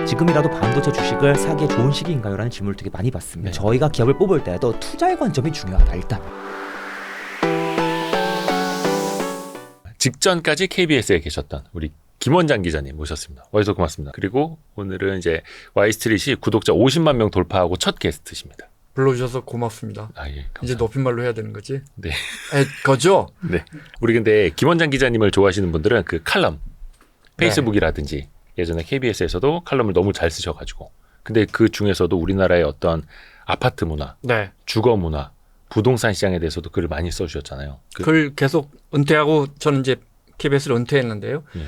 지금이라도 반도체 주식을 사기에 좋은 시기인가요? 라는 질문을 되게 많이 받습니다. 네. 저희가 기업을 뽑을 때도 투자의 관점이 중요하다. 일단 직전까지 KBS에 계셨던 우리 김원장 기자님 모셨습니다. 와주셔서 고맙습니다. 그리고 오늘은 이제 Y스트릿이 구독자 50만 명 돌파하고 첫 게스트십니다. 불러주셔서 고맙습니다. 아, 예, 감사합니다. 이제 높임말로 해야 되는 거지? 네. 거죠? 네. 우리 근데 김원장 기자님을 좋아하시는 분들은 그 칼럼, 페이스북이라든지 예전에 KBS에서도 칼럼을 너무 잘 쓰셔가지고 근데 그 중에서도 우리나라의 어떤 아파트 문화, 네. 주거 문화, 부동산 시장에 대해서도 글을 많이 써주셨잖아요. 글 계속 은퇴하고 저는 이제 KBS를 은퇴했는데요. 예.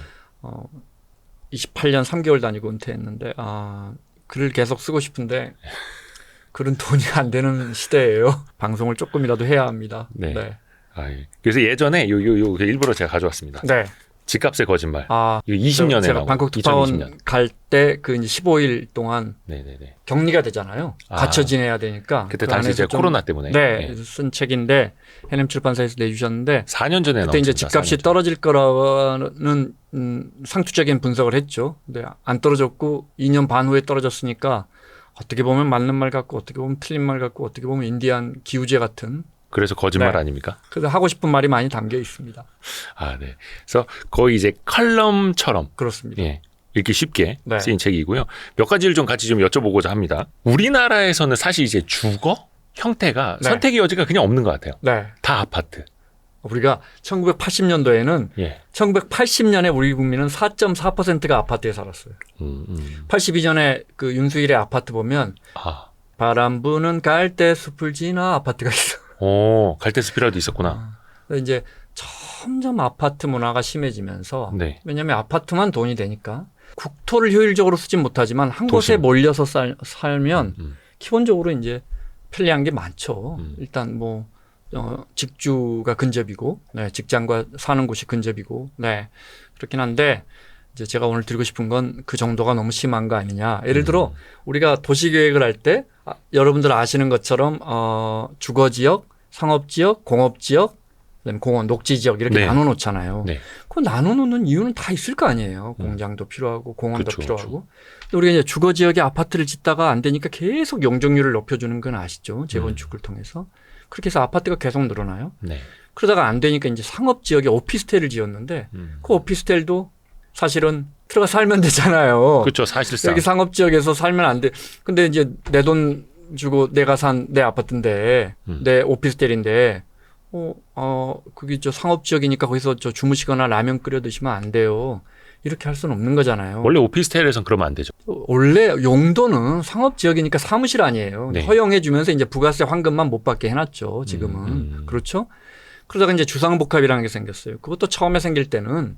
28년 3개월 다니고 은퇴했는데 글을 계속 쓰고 싶은데 글은 돈이 안 되는 시대예요. 방송을 조금이라도 해야 합니다. 네. 네. 아, 예. 그래서 예전에 요 일부러 제가 가져왔습니다. 네. 집값의 거짓말. 이거 20년에 제가 나온 방콕 특파원 갈 때 그 이제 15일 동안 네네네. 격리가 되잖아요. 갇혀 지내야 되니까. 그때 그 당시 안에서 이제 코로나 때문에. 네. 네. 쓴 책인데 해냄 출판사에서 내주셨는데 4년 전에 그때 이제 나왔습니다. 집값이 4년 전에. 떨어질 거라는 상투적인 분석을 했죠. 근데 안 떨어졌고 2년 반 후에 떨어졌으니까 어떻게 보면 맞는 말 같고 어떻게 보면 틀린 말 같고 어떻게 보면 인디안 기우제 같은 그래서 거짓말 네. 아닙니까? 그래서 하고 싶은 말이 많이 담겨 있습니다. 아, 네. 그래서 거의 이제 컬럼처럼 그렇습니다. 예, 읽기 쉽게 네. 쓰인 책이고요. 몇 가지를 좀 같이 좀 여쭤보고자 합니다. 우리나라에서는 사실 이제 주거 형태가 네. 선택의 여지가 그냥 없는 것 같아요. 네. 다 아파트. 우리가 1980년도에는 예. 1980년에 우리 국민은 4.4%가 아파트에 살았어요. 82년에 그 윤수일의 아파트 보면 아, 바람 부는 갈대 숲을 지나 아파트가 있어. 오, 갈대숲이라도 있었구나. 근데 이제 점점 아파트 문화가 심해지면서 네. 왜냐하면 아파트만 돈이 되니까 국토를 효율적으로 쓰진 못하지만 한 곳에 도심. 몰려서 살면 음. 기본적으로 이제 편리한 게 많죠. 음. 일단 뭐 직주가 근접이고 네, 직장과 사는 곳이 근접이고 네, 그렇긴 한데 이제 제가 오늘 드리고 싶은 건 그 정도가 너무 심한 거 아니냐. 예를 들어 우리가 도시계획을 할 때 여러분들 아시는 것처럼 주거지역, 상업지역, 공업지역, 그다음에 공원, 녹지지역 이렇게 네. 나눠놓잖아요. 네. 그 나눠놓는 이유는 다 있을 거 아니에요. 공장도 필요하고 공원도 그쵸, 필요하고. 근데 우리가 이제 주거지역에 아파트를 짓다가 안 되니까 계속 용적률을 높여주는 건 아시죠? 재건축을 통해서. 그렇게 해서 아파트가 계속 늘어나요. 네. 그러다가 안 되니까 이제 상업지역에 오피스텔을 지었는데 그 오피스텔도 사실은 들어가 살면 되잖아요. 그렇죠. 사실상. 여기 상업지역에서 살면 안 돼. 근데 이제 내 돈 주고 내가 산 내 아파트인데 내 오피스텔인데 그게 저 상업지역이니까 거기서 저 주무시거나 라면 끓여 드시면 안 돼요. 이렇게 할 수는 없는 거잖아요. 원래 오피스텔에선 그러면 안 되죠. 원래 용도는 상업지역이니까 사무실 아니에요. 네. 허용해 주면서 이제 부가세 환급만 못 받게 해놨죠. 지금은. 그렇죠? 그러다가 이제 주상복합이라는 게 생겼어요. 그것도 처음에 생길 때는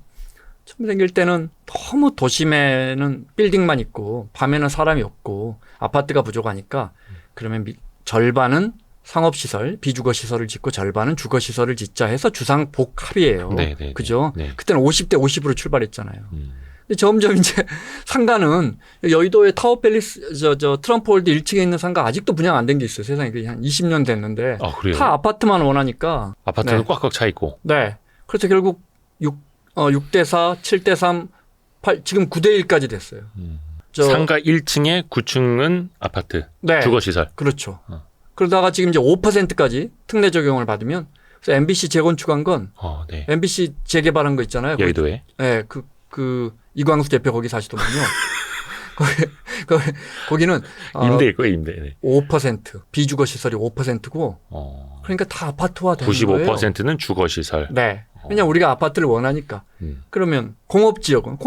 너무 도심에는 빌딩만 있고 밤에는 사람이 없고 아파트가 부족하니까 그러면 절반은 상업시설, 비주거시설을 짓고 절반은 주거시설을 짓자 해서 주상복합이에요. 네, 네, 그죠? 네. 그때는 50대 50으로 출발했잖아요. 근데 점점 이제 상가는 여의도의 타워팰리스 트럼프월드 1층에 있는 상가 아직도 분양 안 된 게 있어요. 세상에 한 20년 됐는데 아, 그래요? 다 아파트만 원하니까 아파트는 네. 꽉꽉 차 있고. 네. 그래서 결국 6대4, 7대3, 8 지금 9대1까지 됐어요. 상가 1층에 9층은 아파트. 네. 주거시설. 그렇죠. 그러다가 지금 이제 5%까지 특례 적용을 받으면 그래서 MBC 재건축한 건 네. MBC 재개발한 거 있잖아요. 여의도에. 네. 그 이광수 대표 거기 사시더군요. 거기는 임대일 거예요, 임대. 네. 5% 비주거 시설이 5%고 그러니까 다 아파트화 되는 거예요. 95%는 주거시설. 네. 왜냐 우리가 아파트를 원하니까. 그러면 공업지역은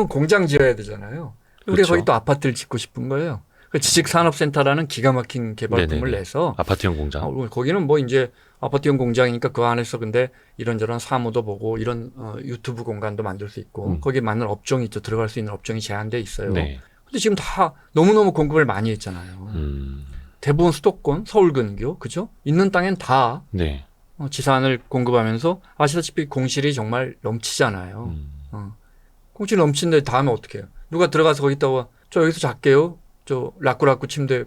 공장 지어야 되잖아요. 우리가 그렇죠. 거기 또 아파트를 짓고 싶은 거예요. 그 지식산업센터라는 기가 막힌 개발품을 네네네. 내서 아파트형 공장. 거기는 뭐 이제 아파트형 공장이니까 그 안에서 근데 이런저런 사무도 보고 이런 유튜브 공간도 만들 수 있고 거기에 맞는 업종이 있죠. 들어갈 수 있는 업종이 제한돼 있어요. 네. 근데 지금 다 너무너무 공급을 많이 했잖아요. 대부분 수도권, 서울 근교, 그죠? 있는 땅엔 다 네. 지산을 공급하면서 아시다시피 공실이 정말 넘치잖아요. 공실 넘치는데 다음에 어떻게 해요? 누가 들어가서 거기다가 저 여기서 잘게요. 저 라꾸라꾸 침대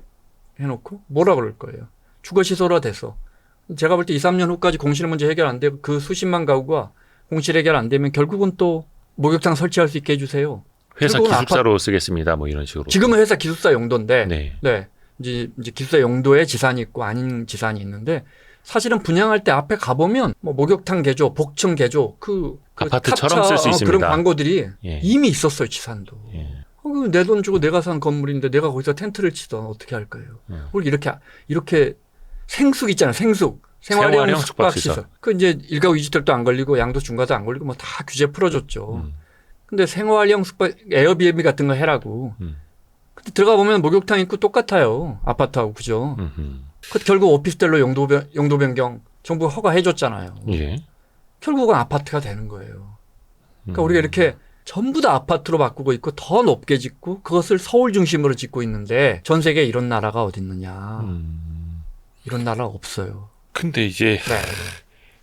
해놓고 뭐라 그럴 거예요. 주거시설화 돼서. 제가 볼 때 2, 3년 후까지 공실 문제 해결 안 되고 그 수십만 가구가 공실 해결 안 되면 결국은 또 목욕탕 설치할 수 있게 해주세요. 회사 결국은 기숙사로 쓰겠습니다. 뭐 이런 식으로. 지금은 회사 기숙사 용도인데 네. 네. 이제 기숙사 용도의 지산이 있고 아닌 지산이 있는데 사실은 분양할 때 앞에 가보면 뭐 목욕탕 개조, 복층 개조 그 아파트처럼 탑차, 쓸 수 있습니다. 그런 광고들이 예. 이미 있었어요. 지산도. 예. 내 돈 주고 내가 산 건물인데 내가 거기서 텐트를 치던 어떻게 할 거예요. 우리 이렇게 생숙 있잖아요. 생숙. 생활형 숙박시설. 그 이제 일가구 이주택도 안 걸리고 양도 중과도 안 걸리고 뭐 다 규제 풀어줬죠. 근데 생활형 숙박 에어비앤비 같은 거 해라고. 근데 들어가 보면 목욕탕 있고 똑같아요. 아파트하고 그죠. 그 결국 오피스텔로 용도 변경 정부가 허가해 줬잖아요. 예. 결국은 아파트가 되는 거예요. 그러니까 우리가 이렇게 전부 다 아파트로 바꾸고 있고 더 높게 짓고 그것을 서울 중심으로 짓고 있는데 전 세계에 이런 나라가 어디 있느냐. 이런 나라 없어요. 근데 이제 네.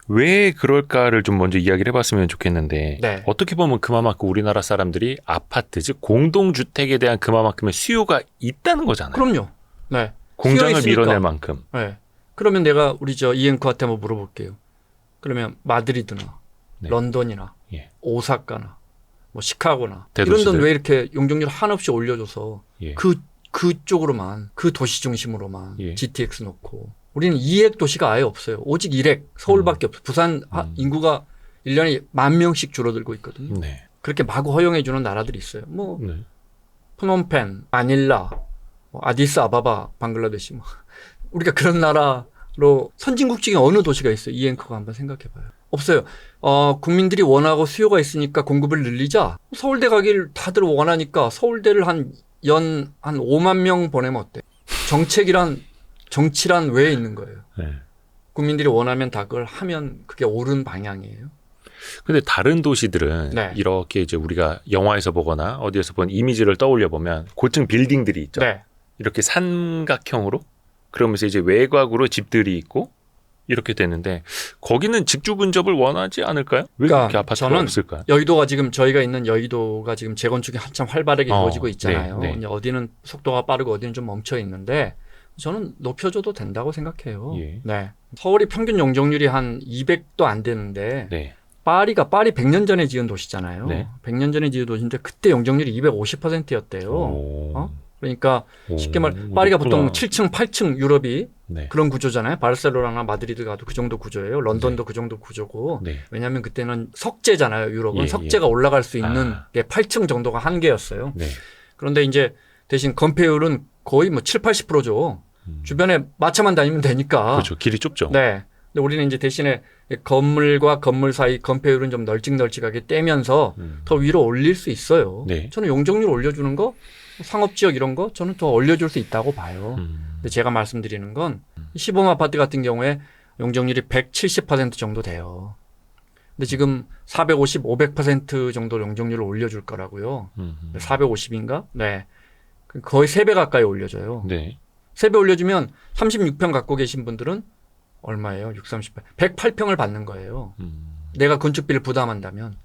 왜 그럴까를 좀 먼저 이야기를 해봤으면 좋겠는데 네. 어떻게 보면 그만큼 우리나라 사람들이 아파트 즉 공동주택에 대한 그만큼의 수요가 있다는 거잖아요. 그럼요. 네. 공장을 수요 있으니까. 밀어낼 만큼. 네. 그러면 내가 우리 이앵커한테 한번 물어볼게요. 그러면 마드리드나 네. 런던이나 예. 오사카나 뭐 시카고나 대도시들. 이런 돈 왜 이렇게 용적률 한없이 올려줘서 예. 그쪽으로만 그 도시 중심으로만 예. GTX 놓고 우리는 2핵 도시가 아예 없어요. 오직 1핵 서울밖에 없어요. 부산 인구가 1년에 10,000명씩 줄어들고 있거든요. 네. 그렇게 마구 허용해 주는 나라들이 있어요. 뭐 네. 프놈펜, 마닐라, 뭐 아디스아바바, 방글라데시 뭐 우리가 그런 나라로 선진국 중에 어느 도시가 있어요? 이 앵커가 한번 생각해 봐요. 없어요. 국민들이 원하고 수요가 있으니까 공급을 늘리자. 서울대 가기를 다들 원하니까 서울대를 한 5만 명 보내면 어때? 정치란 왜 있는 거예요? 네. 국민들이 원하면 다 그걸 하면 그게 옳은 방향이에요. 근데 다른 도시들은 네. 이렇게 이제 우리가 영화에서 보거나 어디에서 본 이미지를 떠올려 보면 고층 빌딩들이 있죠. 네. 이렇게 삼각형으로 그러면서 이제 외곽으로 집들이 있고 이렇게 되는데 거기는 직주 근접을 원하지 않을까요? 왜 그러니까 그렇게 아파트가 저는 없을까요? 여의도가 지금 저희가 있는 여의도가 지금 재건축이 한참 활발하게 이루어지고 있잖아요. 네, 네. 이제 어디는 속도가 빠르고 어디는 좀 멈춰 있는데 저는 높여줘도 된다고 생각해요. 예. 네. 서울이 평균 용적률이 한 200도 안 되는데 네. 파리 100년 전에 지은 도시잖아요. 네. 100년 전에 지은 도시인데 그때 용적률이 250%였대요. 그러니까 쉽게 말 파리가 보통 7층, 8층 유럽이 네. 그런 구조잖아요. 바르셀로나나 마드리드 가도 그 정도 구조예요. 런던도 그 정도 구조고. 네. 왜냐하면 그때는 석재잖아요. 유럽은 예, 석재가 예. 올라갈 수 있는 아. 게 8층 정도가 한계였어요. 네. 그런데 이제 대신 건폐율은 거의 뭐 7, 80%죠. 주변에 마차만 다니면 되니까. 그렇죠. 길이 좁죠. 네. 근데 우리는 이제 대신에 건물과 건물 사이 건폐율은 좀 널찍널찍하게 떼면서 더 위로 올릴 수 있어요. 네. 저는 용적률 올려주는 거, 상업지역 이런 거 저는 더 올려줄 수 있다고 봐요. 근데 제가 말씀드리는 건 시범 아파트 같은 경우에 용적률이 170% 정도 돼요. 근데 지금 450, 500% 정도 용적률을 올려줄 거라고요. 450인가? 네. 거의 3배 가까이 올려줘요. 네. 3배 올려주면 36평 갖고 계신 분들은 얼마예요? 6, 38. 108평을 받는 거예요. 내가 건축비를 부담한다면.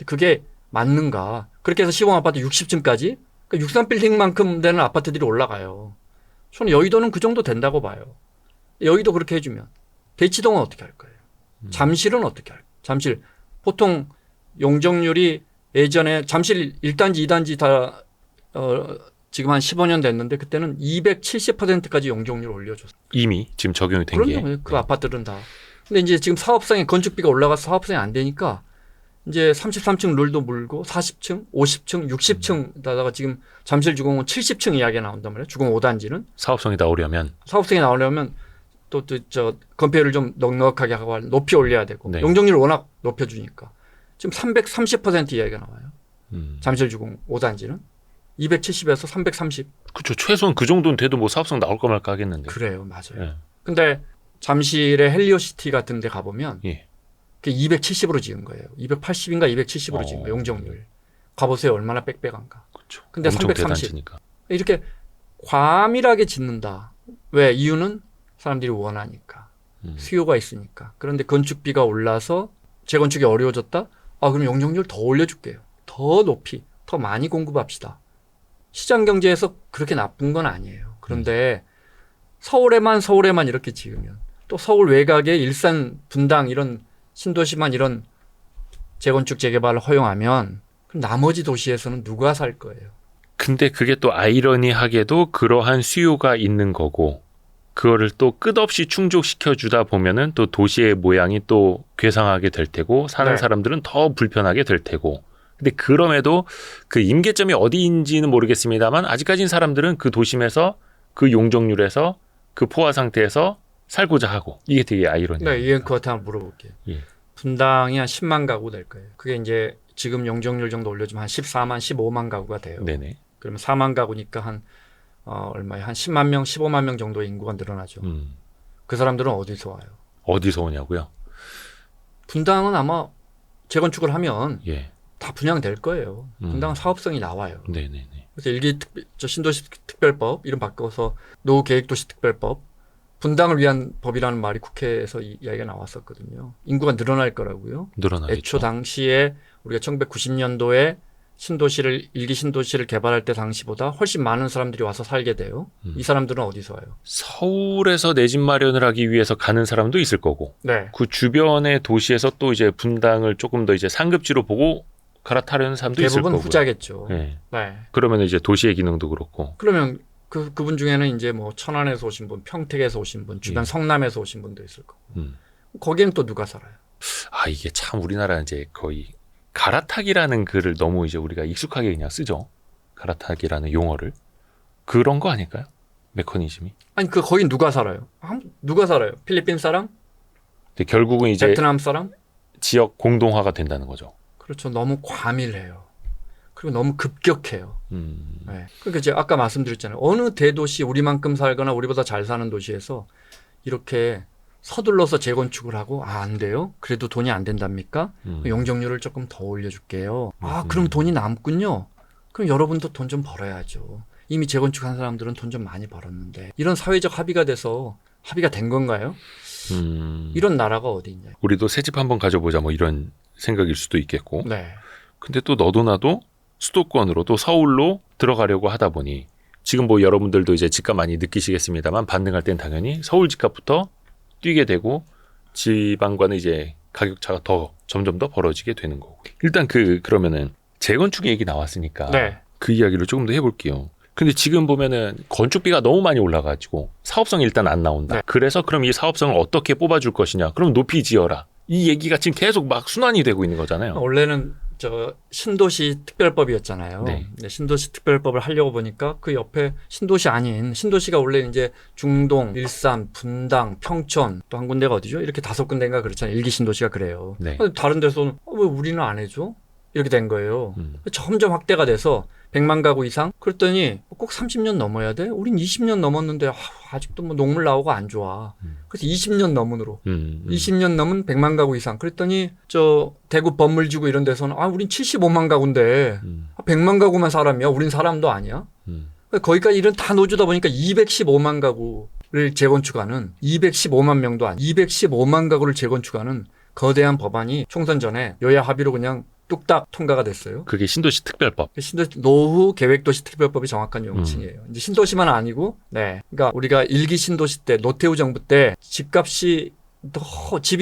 그게 맞는가? 그렇게 해서 시범 아파트 60층까지 그러니까 63빌딩만큼 되는 아파트들이 올라가요. 저는 여의도는 그 정도 된다고 봐요. 여의도 그렇게 해주면. 대치동은 어떻게 할 거예요? 잠실은 어떻게 할 거예요? 잠실. 보통 용적률이 예전에 잠실 1단지, 2단지 다 지금 한 15년 됐는데 그때는 270%까지 용적률 올려줬어요. 이미 지금 적용이 된 게. 그럼요. 그 아파트들은 다. 근데 이제 지금 사업성에 건축비가 올라가서 사업성이 안 되니까 이제 33층 룰도 물고 40층, 50층, 60층다가 지금 잠실주공은 70층 이야기가 나온단 말이에요. 주공 5단지는. 사업성이 나오려면 사업성이 나오려면 또 건폐율을 좀 넉넉하게 하고 높이 올려야 되고 네. 용적률을 워낙 높여주니까 지금 330% 이야기가 나와요. 잠실주공 5단지는. 270에서 330. 그렇죠. 최소한 그 정도는 돼도 뭐 사업성 나올까 말까 하겠는데. 그래요. 맞아요. 예. 근데 잠실의 헬리오시티 같은 데 가보면 예. 그게 270으로 지은 거예요. 280인가 270으로 지은 거예요. 용적률. 가보세요. 얼마나 빽빽한가. 그렇죠. 근데 엄청 330. 대단지니까. 이렇게 과밀하게 짓는다. 왜? 이유는 사람들이 원하니까. 수요가 있으니까. 그런데 건축비가 올라서 재건축이 어려워졌다? 그럼 용적률 더 올려줄게요. 더 높이, 더 많이 공급합시다. 시장 경제에서 그렇게 나쁜 건 아니에요. 그런데 서울에만 이렇게 지으면 또 서울 외곽에 일산, 분당 이런 신도시만 이런 재건축 재개발을 허용하면 그럼 나머지 도시에서는 누가 살 거예요? 근데 그게 또 아이러니하게도 그러한 수요가 있는 거고 그거를 또 끝없이 충족시켜 주다 보면은 또 도시의 모양이 또 괴상하게 될 테고 사는 네. 사람들은 더 불편하게 될 테고 근데 그럼에도 그 임계점이 어디인지는 모르겠습니다만 아직까지는 사람들은 그 도심에서 그 용적률에서 그 포화 상태에서 살고자 하고 이게 되게 아이러니해요. 네, 이건 그한테 한번 물어볼게요. 예. 분당이 한 10만 가구 될 거예요. 그게 이제 지금 용적률 정도 올려주면 한 14만, 15만 가구가 돼요. 네네. 그러면 4만 가구니까 한 얼마에 한 10만 명, 15만 명 정도의 인구가 늘어나죠. 그 사람들은 어디서 와요? 어디서 오냐고요? 분당은 아마 재건축을 하면 예. 다 분양될 거예요. 분당은 사업성이 나와요. 네네네. 그래서 신도시 특별법 이름 바꿔서 노후계획도시 특별법 분당을 위한 법이라는 말이 국회에서 이야기가 나왔었거든요. 인구가 늘어날 거라고요. 늘어나겠죠. 애초 당시에 우리가 1990년도에 일기 신도시를 개발할 때 당시보다 훨씬 많은 사람들이 와서 살게 돼요. 이 사람들은 어디서 와요? 서울에서 내 집 마련을 하기 위해서 가는 사람도 있을 거고 네. 그 주변의 도시에서 또 이제 분당을 조금 더 이제 상급지로 보고 갈아타려는 사람도 있을 대부분 거고. 후자겠죠. 네. 네. 그러면 이제 도시의 기능도 그렇고. 그러면 그분 중에는 이제 뭐 천안에서 오신 분, 평택에서 오신 분, 주변 성남에서 오신 분도 있을 거고. 거기는 또 누가 살아요? 아 이게 참 우리나라 이제 거의 갈아타기라는 글을 너무 이제 우리가 익숙하게 그냥 쓰죠. 갈아타기라는 용어를. 그런 거 아닐까요? 메커니즘이. 아니 거긴 누가 살아요? 누가 살아요? 필리핀 사람? 근데 결국은 이제 베트남 사람? 지역 공동화가 된다는 거죠. 그렇죠. 너무 과밀해요. 그리고 너무 급격해요. 네. 그러니까 제가 아까 말씀드렸잖아요. 어느 대도시 우리만큼 살거나 우리보다 잘 사는 도시에서 이렇게 서둘러서 재건축을 하고 안 돼요? 그래도 돈이 안 된답니까? 용적률을 조금 더 올려줄게요. 그럼 돈이 남군요. 그럼 여러분도 돈 좀 벌어야죠. 이미 재건축한 사람들은 돈 좀 많이 벌었는데 이런 사회적 합의가 돼서 합의가 된 건가요? 이런 나라가 어디 있냐? 우리도 새 집 한번 가져보자 뭐 이런 생각일 수도 있겠고. 네. 근데 또 너도 나도 수도권으로 또 서울로 들어가려고 하다 보니 지금 뭐 여러분들도 이제 집값 많이 느끼시겠습니다만 반등할 땐 당연히 서울 집값부터 뛰게 되고 지방과는 이제 가격차가 더 점점 더 벌어지게 되는 거고. 일단 그러면은 재건축 얘기 나왔으니까 네. 그 이야기를 조금 더 해볼게요. 근데 지금 보면은 건축비가 너무 많이 올라가지고 사업성이 일단 안 나온다. 네. 그래서 그럼 이 사업성을 어떻게 뽑아줄 것이냐? 그럼 높이 지어라. 이 얘기가 지금 계속 막 순환이 되고 있는 거잖아요. 원래는 신도시 특별법이었잖아요. 네. 네, 신도시 특별법을 하려고 보니까 그 옆에 신도시 아닌 신도시가 원래 이제 중동, 일산, 분당, 평촌 또 한 군데가 어디죠? 이렇게 5군데인가 그렇잖아요. 일기 신도시가 그래요. 네. 다른 데서는 왜 우리는 안 해줘? 이렇게 된 거예요. 점점 확대가 돼서 100만 가구 이상? 그랬더니 꼭 30년 넘어야 돼? 우린 20년 넘었는데 아직도 뭐 녹물 나오고 안 좋아. 그래서 20년 넘은으로 20년 넘은 100만 가구 이상. 그랬더니 대구 법물지구 이런 데서는 우린 75만 가구인데 100만 가구만 사람이야. 우린 사람도 아니야. 거기까지 이런 다 넣어주다 보니까 215만 가구를 재건축하는 215만 명도 아니 215만 가구를 재건축하는 거대한 법안이 총선 전에 여야 합의로 그냥 뚝딱 통과가 됐어요. 그게 신도시 특별법. 노후 계획도시 특별법이 정확한 용칭이에요. 이제 신도시만 아니고, 네. 그러니까 우리가 일기 신도시 때 노태우 정부 때 집이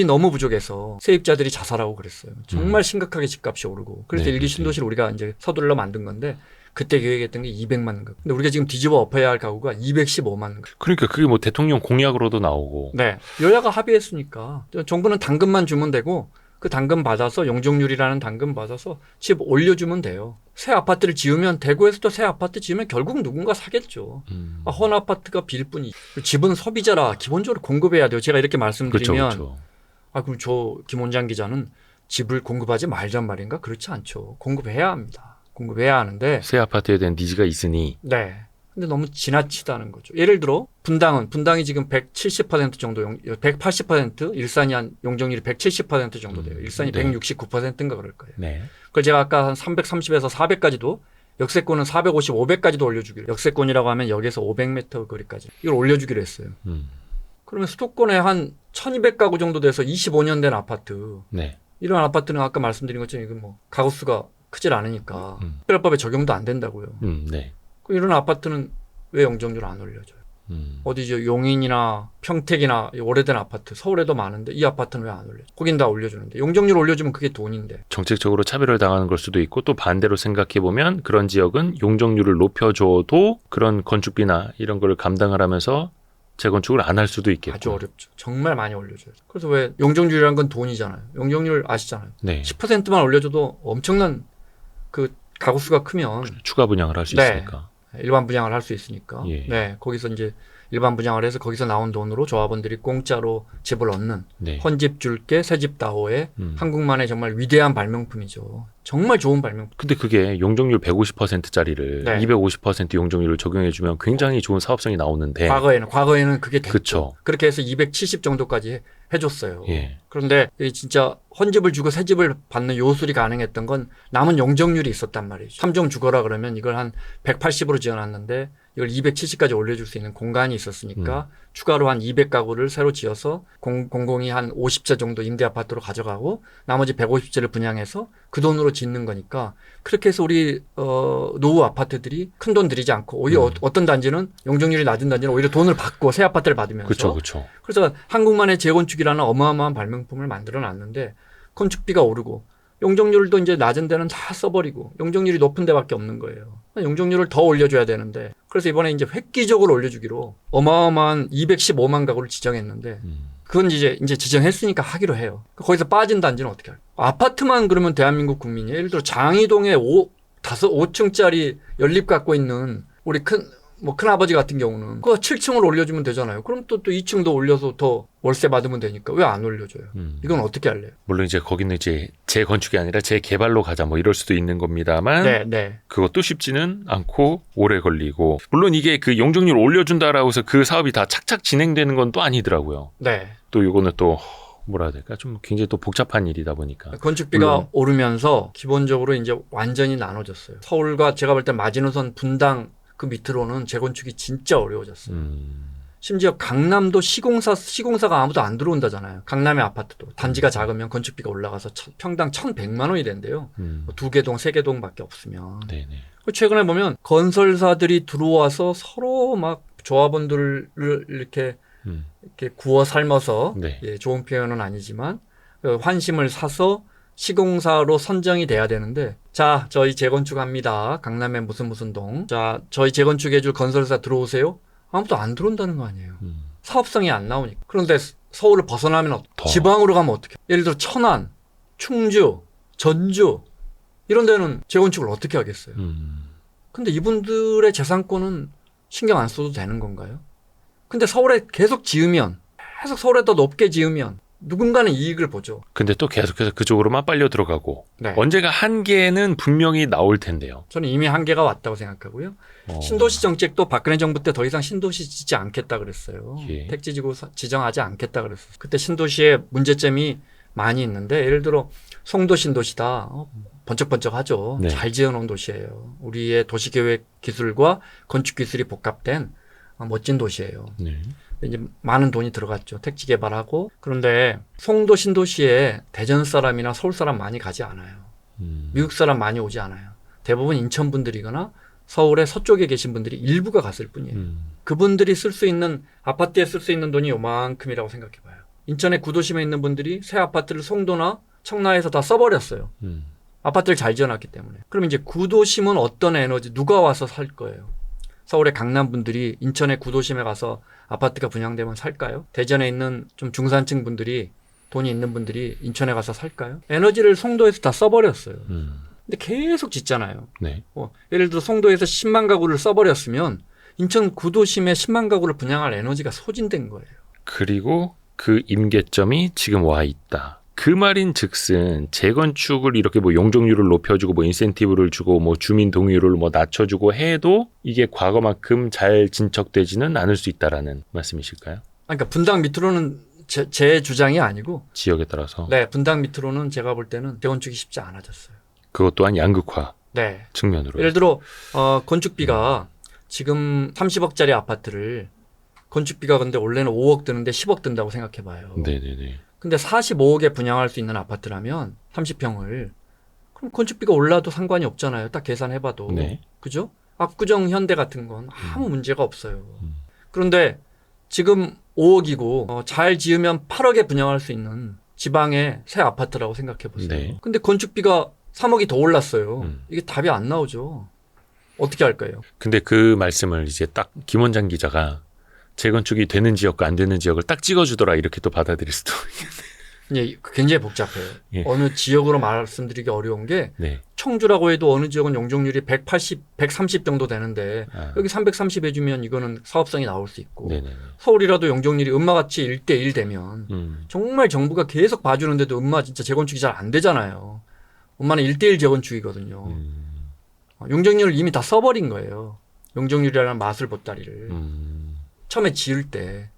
너무 부족해서 세입자들이 자살하고 그랬어요. 정말 심각하게 집값이 오르고. 그래서 네, 일기 신도시를 우리가 이제 서둘러 만든 건데 그때 계획했던 게 200만 가구. 근데 우리가 지금 뒤집어 엎어야 할 가구가 215만 가구. 그러니까 그게 뭐 대통령 공약으로도 나오고. 네. 여야가 합의했으니까 정부는 당근만 주면 되고 그 당근 받아서 용적률이라는 당근 받아서 집 올려주면 돼요. 새 아파트를 지으면 대구에서도 새 아파트 지으면 결국 누군가 사겠죠. 헌 아파트가 빌 뿐이. 집은 소비자라 기본적으로 공급해야 돼요. 제가 이렇게 말씀드리면 그렇죠. 그럼 김 원장 기자는 집을 공급하지 말란 말인가? 그렇지 않죠. 공급해야 합니다. 공급해야 하는데 새 아파트에 대한 니즈가 있으니. 네. 근데 너무 지나치다는 거죠. 예를 들어 분당이 지금 170% 정도 180% 일산이 한 용적률이 170% 정도 돼요. 일산이 네. 169%인가 그럴 거예요. 네. 그걸 제가 아까 한 330에서 400까지도 역세권은 450, 500까지도 올려주기로. 역세권이라고 하면 여기서 500m 거리까지 이걸 올려주기로 했어요. 그러면 수도권에 한 1200가구 정도 돼서 25년 된 아파트. 네. 이런 아파트는 아까 말씀드린 것처럼 이건 뭐 가구수가 크질 않으니까 특별법에 적용도 안 된다고요. 네. 이런 아파트는 왜 용적률 안 올려줘요? 어디죠? 용인이나 평택이나 이 오래된 아파트, 서울에도 많은데 이 아파트는 왜 안 올려? 거긴 다 올려주는데 용적률 올려주면 그게 돈인데. 정책적으로 차별을 당하는 걸 수도 있고 또 반대로 생각해 보면 그런 지역은 용적률을 높여줘도 그런 건축비나 이런 걸 감당을 하면서 재건축을 안 할 수도 있겠고. 아주 어렵죠. 정말 많이 올려줘요. 그래서 왜 용적률이라는 건 돈이잖아요. 용적률 아시잖아요. 네. 10%만 올려줘도 엄청난 그 가구 수가 크면 추가 분양을 할 수 네. 있으니까. 일반 분양을 할 수 있으니까. 예. 네, 거기서 이제 일반 분양을 해서 거기서 나온 돈으로 조합원들이 공짜로 집을 얻는 네. 헌집 줄게 새집 다오의 음. 한국만의 정말 위대한 발명품이죠. 정말 좋은 발명품. 근데 그게 용적률 150%짜리를 네. 250% 용적률을 적용해주면 굉장히 좋은 사업성이 나오는데. 과거에는 그게 됐죠. 그쵸. 그렇게 해서 270 정도까지 해줬어요. 예. 그런데 이 진짜 헌집을 주고 새집을 받는 요술이 가능했던 건 남은 용적률이 있었단 말이죠. 3종 주거라 그러면 이걸 한 180으로 지어놨는데 이걸 270까지 올려줄 수 있는 공간이 있었으니까 추가로 한 200가구를 새로 지어서 공공이 한 50채 정도 임대 아파트로 가져가고 나머지 150채를 분양해서 그 돈으로 짓는 거니까 그렇게 해서 우리 노후 아파트들이 큰 돈 들이지 않고 오히려 어떤 단지는 용적률이 낮은 단지는 오히려 돈을 받고 새 아파트를 받으면서 그렇죠, 그렇죠. 그래서 한국만의 재건축이라는 어마어마한 발명품을 만들어 놨는데 건축비가 오르고 용적률도 이제 낮은 데는 다 써버리고 용적률이 높은 데밖에 없는 거예요. 용적률을 더 올려줘야 되는데 그래서 이번에 이제 획기적으로 올려주기로 어마어마한 215만 가구를 지정했는데 그건 이제 지정했으니까 하기로 해요. 거기서 빠진 단지는 어떻게 할까요? 아파트만 그러면 대한민국 국민이 예를 들어 장이동에 5층짜리 연립 갖고 있는 우리 큰아버지 같은 경우는 그거 7층을 올려주면 되잖아요. 그럼 또 2층도 올려서 더 월세 받으면 되니까 왜 안 올려줘요? 이건 어떻게 할래요? 물론 이제 거기는 이제 재건축이 아니라 재개발로 가자 뭐 이럴 수도 있는 겁니다만 네. 그것도 쉽지는 않고 오래 걸리고 물론 이게 그 용적률 올려준다라고 해서 그 사업이 다 착착 진행되는 건 또 아니더라고요. 네. 또 이거는 또 뭐라 해야 될까? 좀 굉장히 또 복잡한 일이다 보니까. 건축비가 물론. 오르면서 기본적으로 이제 완전히 나눠졌어요. 서울과 제가 볼 때 마지노선 분당 그 밑으로는 재건축이 진짜 어려워졌어요. 심지어 강남도 시공사가 아무도 안 들어온다잖아요. 강남의 아파트도 단지가 작으면 건축비가 올라가서 평당 1,100만 원이 된대요. 2개 동, 3개 동밖에 없으면. 네네. 최근에 보면 건설사들이 들어와서 서로 막 조합원들을 이렇게 구워 삶아서 네. 예, 좋은 표현은 아니지만 환심을 사서 시공사로 선정이 돼야 되는데 자 저희 재건축합니다. 강남의 무슨 동. 자 저희 재건축해줄 건설사 들어오세요. 아무도 안 들어온다는 거 아니에요. 사업성이 안 나오니까. 그런데 서울을 벗어나면 지방으로 가면 어떻게? 예를 들어 천안, 충주, 전주 이런 데는 재건축을 어떻게 하겠어요? 근데 이분들의 재산권은 신경 안 써도 되는 건가요? 근데 서울에 계속 지으면 계속 서울에 더 높게 지으면 누군가는 이익을 보죠. 근데 또 계속해서 그쪽으로만 빨려 들어가고 네. 언제가 한계는 분명히 나올 텐데요. 저는 이미 한계가 왔다고 생각하고요. 신도시 정책도 박근혜 정부 때 더 이상 신도시 짓지 않겠다 그랬어요. 예. 택지지구 지정하지 않겠다 그랬어요. 그때 신도시에 문제점이 많이 있는데 예를 들어 송도 신도시다. 번쩍번쩍하죠. 네. 잘 지어놓은 도시예요. 우리의 도시계획 기술과 건축 기술이 복합된 멋진 도시예요. 네. 이제 많은 돈이 들어갔죠. 택지 개발하고. 그런데 송도 신도시에 대전 사람이나 서울 사람 많이 가지 않아요. 미국 사람 많이 오지 않아요. 대부분 인천 분들이거나 서울의 서쪽에 계신 분들이 일부가 갔을 뿐이에요. 그분들이 쓸 수 있는 아파트에 쓸 수 있는 돈이 요만큼이라고 생각해 봐요. 인천의 구도심에 있는 분들이 새 아파트를 송도나 청라에서 다 써버렸어요. 아파트를 잘 지어놨기 때문에. 그럼 이제 구도심은 어떤 에너지, 누가 와서 살 거예요? 서울의 강남 분들이 인천의 구도심에 가서 아파트가 분양되면 살까요? 대전에 있는 좀 중산층 분들이 돈이 있는 분들이 인천에 가서 살까요? 에너지를 송도에서 다 써버렸어요. 근데 계속 짓잖아요. 네. 예를 들어 송도에서 10만 가구를 써버렸으면 인천 구도심에 10만 가구를 분양할 에너지가 소진된 거예요. 그리고 그 임계점이 지금 와 있다. 그 말인 즉슨 재건축을 이렇게 뭐 용적률을 높여주고 뭐 인센티브를 주고 뭐 주민 동의율을 뭐 낮춰주고 해도 이게 과거만큼 잘 진척되지는 않을 수 있다라는 말씀이실까요? 그러니까 분당 밑으로는 제 주장이 아니고 지역에 따라서. 네, 분당 밑으로는 제가 볼 때는 재건축이 쉽지 않아졌어요. 그것 또한 양극화 네. 측면으로. 예를 들어 건축비가 지금 30억짜리 아파트를 건축비가 근데 원래는 5억 드는데 10억 든다고 생각해 봐요. 네네네. 근데 45억에 분양할 수 있는 아파트라면 30평을 그럼 건축비가 올라도 상관이 없잖아요. 딱 계산해봐도. 네. 그죠? 압구정 현대 같은 건 아무 문제가 없어요. 그런데 지금 5억이고 잘 지으면 8억에 분양할 수 있는 지방의 새 아파트라고 생각해 보세요. 네. 근데 건축비가 3억이 더 올랐어요. 음. 이게 답이 안 나오죠. 어떻게 할까요? 근데 그 말씀을 이제 딱 김원장 기자가 재건축이 되는 지역과 안 되는 지역을 딱 찍어주더라 이렇게 또 받아들일 수도 예, 굉장히 복잡해요. 예. 어느 지역으로 말씀드리기 어려운 게 네. 청주라고 해도 어느 지역은 용적률이 180, 130 정도 되는데 아. 여기 330 해주면 이거는 사업성이 나올 수 있고 네네. 서울이라도 용적률이 음마같이 1대1 되면 음. 정말 정부가 계속 봐주는데도 음마 진짜 재건축이 잘 안 되잖아요. 음마는 1대1 재건축이거든요. 용적률을 이미 다 써버린 거예요. 용적률이라는 마술 보따리를. 처음에 지을 때.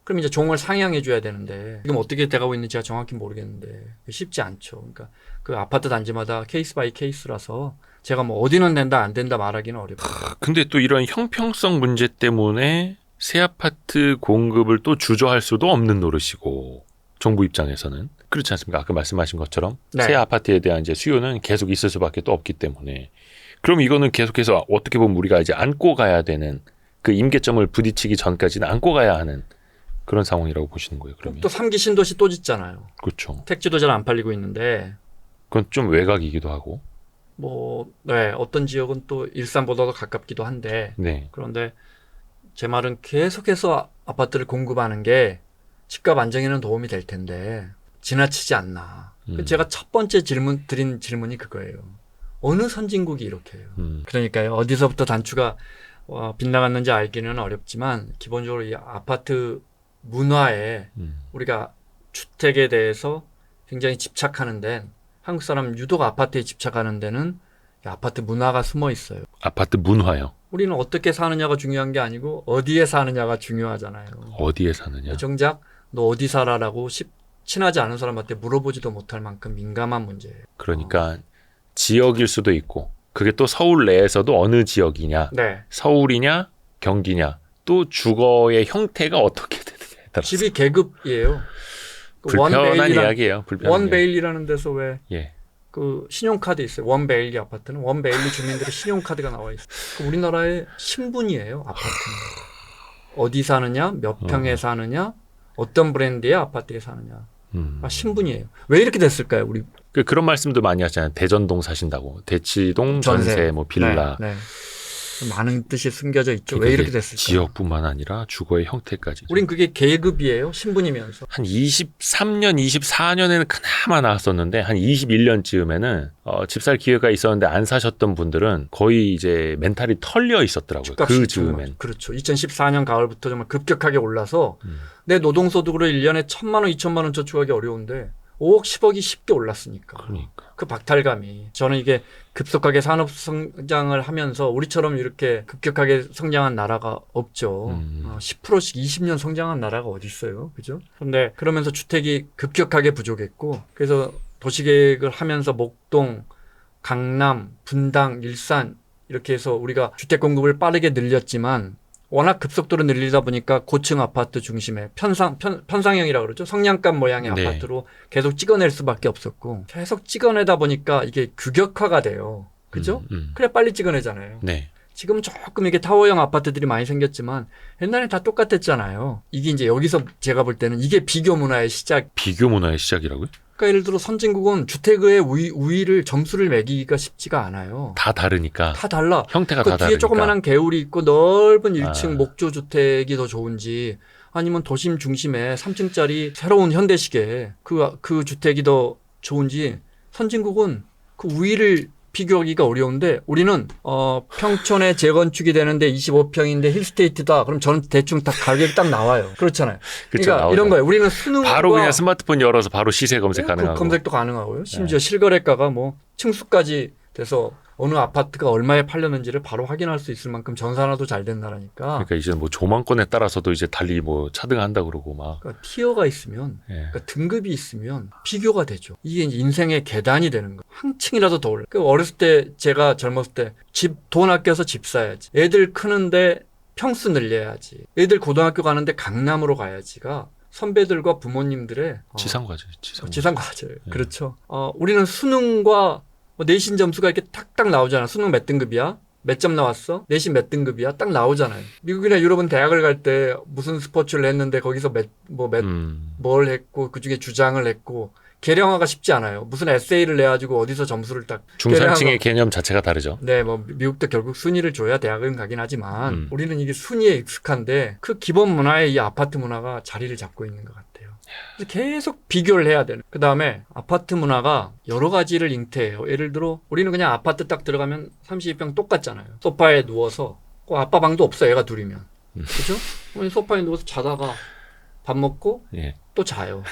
그럼 이제 종을 상향해 줘야 되는데 지금 어떻게 돼가고 있는지 제가 정확히 모르겠는데 쉽지 않죠. 그러니까 그 아파트 단지마다 케이스 바이 케이스라서 제가 뭐 어디는 된다 안 된다 말하기는 어렵고. 근데 또 이런 형평성 문제 때문에 새 아파트 공급을 또 주저할 수도 없는 노릇이고 정부 입장에서는 그렇지 않습니까? 아까 말씀하신 것처럼 네. 새 아파트에 대한 이제 수요는 계속 있을 수밖에 또 없기 때문에 그럼 이거는 계속해서 어떻게 보면 우리가 이제 안고 가야 되는 그 임계점을 부딪히기 전까지는 안고 가야 하는 그런 상황이라고 보시는 거예요. 그러면 또 3기 신도시 또 짓잖아요. 그렇죠. 택지도 잘 안 팔리고 있는데 그건 좀 외곽이기도 하고. 뭐 네, 어떤 지역은 또 일산보다도 가깝기도 한데 네. 그런데 제 말은 계속해서 아파트를 공급하는 게 집값 안정에는 도움이 될 텐데 지나치지 않나. 제가 첫 번째 드린 질문이 그거예요. 어느 선진국이 이렇게 해요. 그러니까요. 어디서부터 단추가 빗나갔는지 알기는 어렵지만 기본적으로 이 아파트 문화에 우리가 주택에 대해서 굉장히 집착하는 데는 한국 사람 유독 아파트에 집착하는 데는 아파트 문화가 숨어 있어요. 아파트 문화요. 우리는 어떻게 사느냐가 중요한 게 아니고 어디에 사느냐가 중요하잖아요. 어디에 사느냐. 정작 너 어디 살아라고 친하지 않은 사람한테 물어보지도 못할 만큼 민감한 문제예요. 그러니까 지역일 수도 있고 그게 또 서울 내에서도 어느 지역이냐. 네. 서울이냐 경기냐 또 주거의 형태가 어떻게 되느냐에 따라서 집이 계급이에요. 불편한 이야기예요. 불편한 원베일리라는 데서 왜 예. 그 신용카드 있어요. 원베일리 아파트는 원베일리 주민들의 신용카드가 나와 있어요. 그 우리나라의 신분이에요. 아파트는. 어디 사느냐, 몇 평에 사느냐, 어떤 브랜드의 아파트에 사느냐. 신분이에요. 왜 이렇게 됐을까요? 우리 그런 말씀도 많이 하잖아요. 대전동 사신다고. 대치동 전세 뭐 빌라. 네, 네. 많은 뜻이 숨겨져 있죠. 왜 이렇게 됐을까? 지역뿐만 아니라 주거의 형태까지. 우린 그게 계급이에요. 신분이면서. 한 23년, 24년에는 그나마 나왔었는데 한 21년쯤에는 집 살 기회가 있었는데 안 사셨던 분들은 거의 이제 멘탈이 털려 있었더라고요. 그 즈음엔. 그렇죠. 2014년 가을부터 정말 급격하게 올라서 내 노동소득으로 1년에 1,000만 원, 2,000만 원 저축하기 어려운데 5억, 10억이 쉽게 올랐으니까. 그러니까. 그 박탈감이. 저는 이게 급속하게 산업 성장을 하면서 우리처럼 이렇게 급격하게 성장한 나라가 없죠. 10%씩 20년 성장한 나라가 어디 있어요. 그죠? 그런데 그러면서 주택이 급격하게 부족했고 그래서 도시계획을 하면서 목동, 강남, 분당, 일산 이렇게 해서 우리가 주택 공급을 빠르게 늘렸지만 워낙 급속도로 늘리다 보니까 고층 아파트 중심의 편상형이라고 그러죠. 성냥갑 모양의 네. 아파트로 계속 찍어낼 수밖에 없었고 계속 찍어내다 보니까 이게 규격화가 돼요. 그죠? 그래 빨리 찍어내잖아요. 네. 지금 조금 이게 타워형 아파트들이 많이 생겼지만 옛날에 다 똑같았잖아요. 이게 이제 여기서 제가 볼 때는 이게 비교 문화의 시작. 비교 문화의 시작이라고요? 그러니까 예를 들어 선진국은 주택의 우위를 점수를 매기기가 쉽지가 않아요. 다 다르니까. 다 달라. 형태가 그 다 뒤에 다르니까. 조그만한 개울이 있고 넓은 1층 목조 주택이 더 좋은지 아니면 도심 중심에 3층짜리 새로운 현대식의 그 주택이 더 좋은지 선진국은 그 우위를 비교하기가 어려운데 우리는 평촌에 재건축이 되는데 25평인데 힐스테이트다. 그럼 저는 대충 다 가격이 딱 나와요. 그렇잖아요. 그쵸, 그러니까 나오죠. 이런 거예요. 우리는 수능과 바로 그냥 스마트폰 열어서 바로 시세 검색 가능하고. 검색도 가능하고요. 심지어 실거래가가 뭐 층수까지 돼서 어느 아파트가 얼마에 팔렸는지를 바로 확인할 수 있을 만큼 전산화도 잘 된 나라니까. 그러니까 이제 뭐 조망권에 따라서도 이제 달리 뭐 차등한다 그러고 막. 그러니까 티어가 있으면, 예. 그러니까 등급이 있으면 비교가 되죠. 이게 이제 인생의 계단이 되는 거예요. 한 층이라도 더 올라. 그러니까 어렸을 때 제가 젊었을 때 돈 아껴서 집 사야지. 애들 크는데 평수 늘려야지. 애들 고등학교 가는데 강남으로 가야지가 선배들과 부모님들의 지상과제. 지상과제예요. 그렇죠. 우리는 수능과 내신 점수가 이렇게 탁탁 나오잖아. 수능 몇 등급이야? 몇 점 나왔어? 내신 몇 등급이야? 딱 나오잖아요. 미국이나 유럽은 대학을 갈 때 무슨 스포츠를 했는데 거기서 뭘 했고 그중에 주장을 했고 계량화가 쉽지 않아요. 무슨 에세이를 내가지고 어디서 점수를 딱 중산층의 개념 자체가 다르죠. 네, 뭐 미국도 결국 순위를 줘야 대학은 가긴 하지만 우리는 이게 순위에 익숙한데 그 기본 문화에 이 아파트 문화가 자리를 잡고 있는 것 같아요. 그래서 계속 비교를 해야 되는. 그 다음에 아파트 문화가 여러 가지를 잉태해요. 예를 들어 우리는 그냥 아파트 딱 들어가면 32평 똑같잖아요. 소파에 누워서 아빠 방도 없어 애가 둘이면. 그죠? 소파에 누워서 자다가 밥 먹고 예. 또 자요.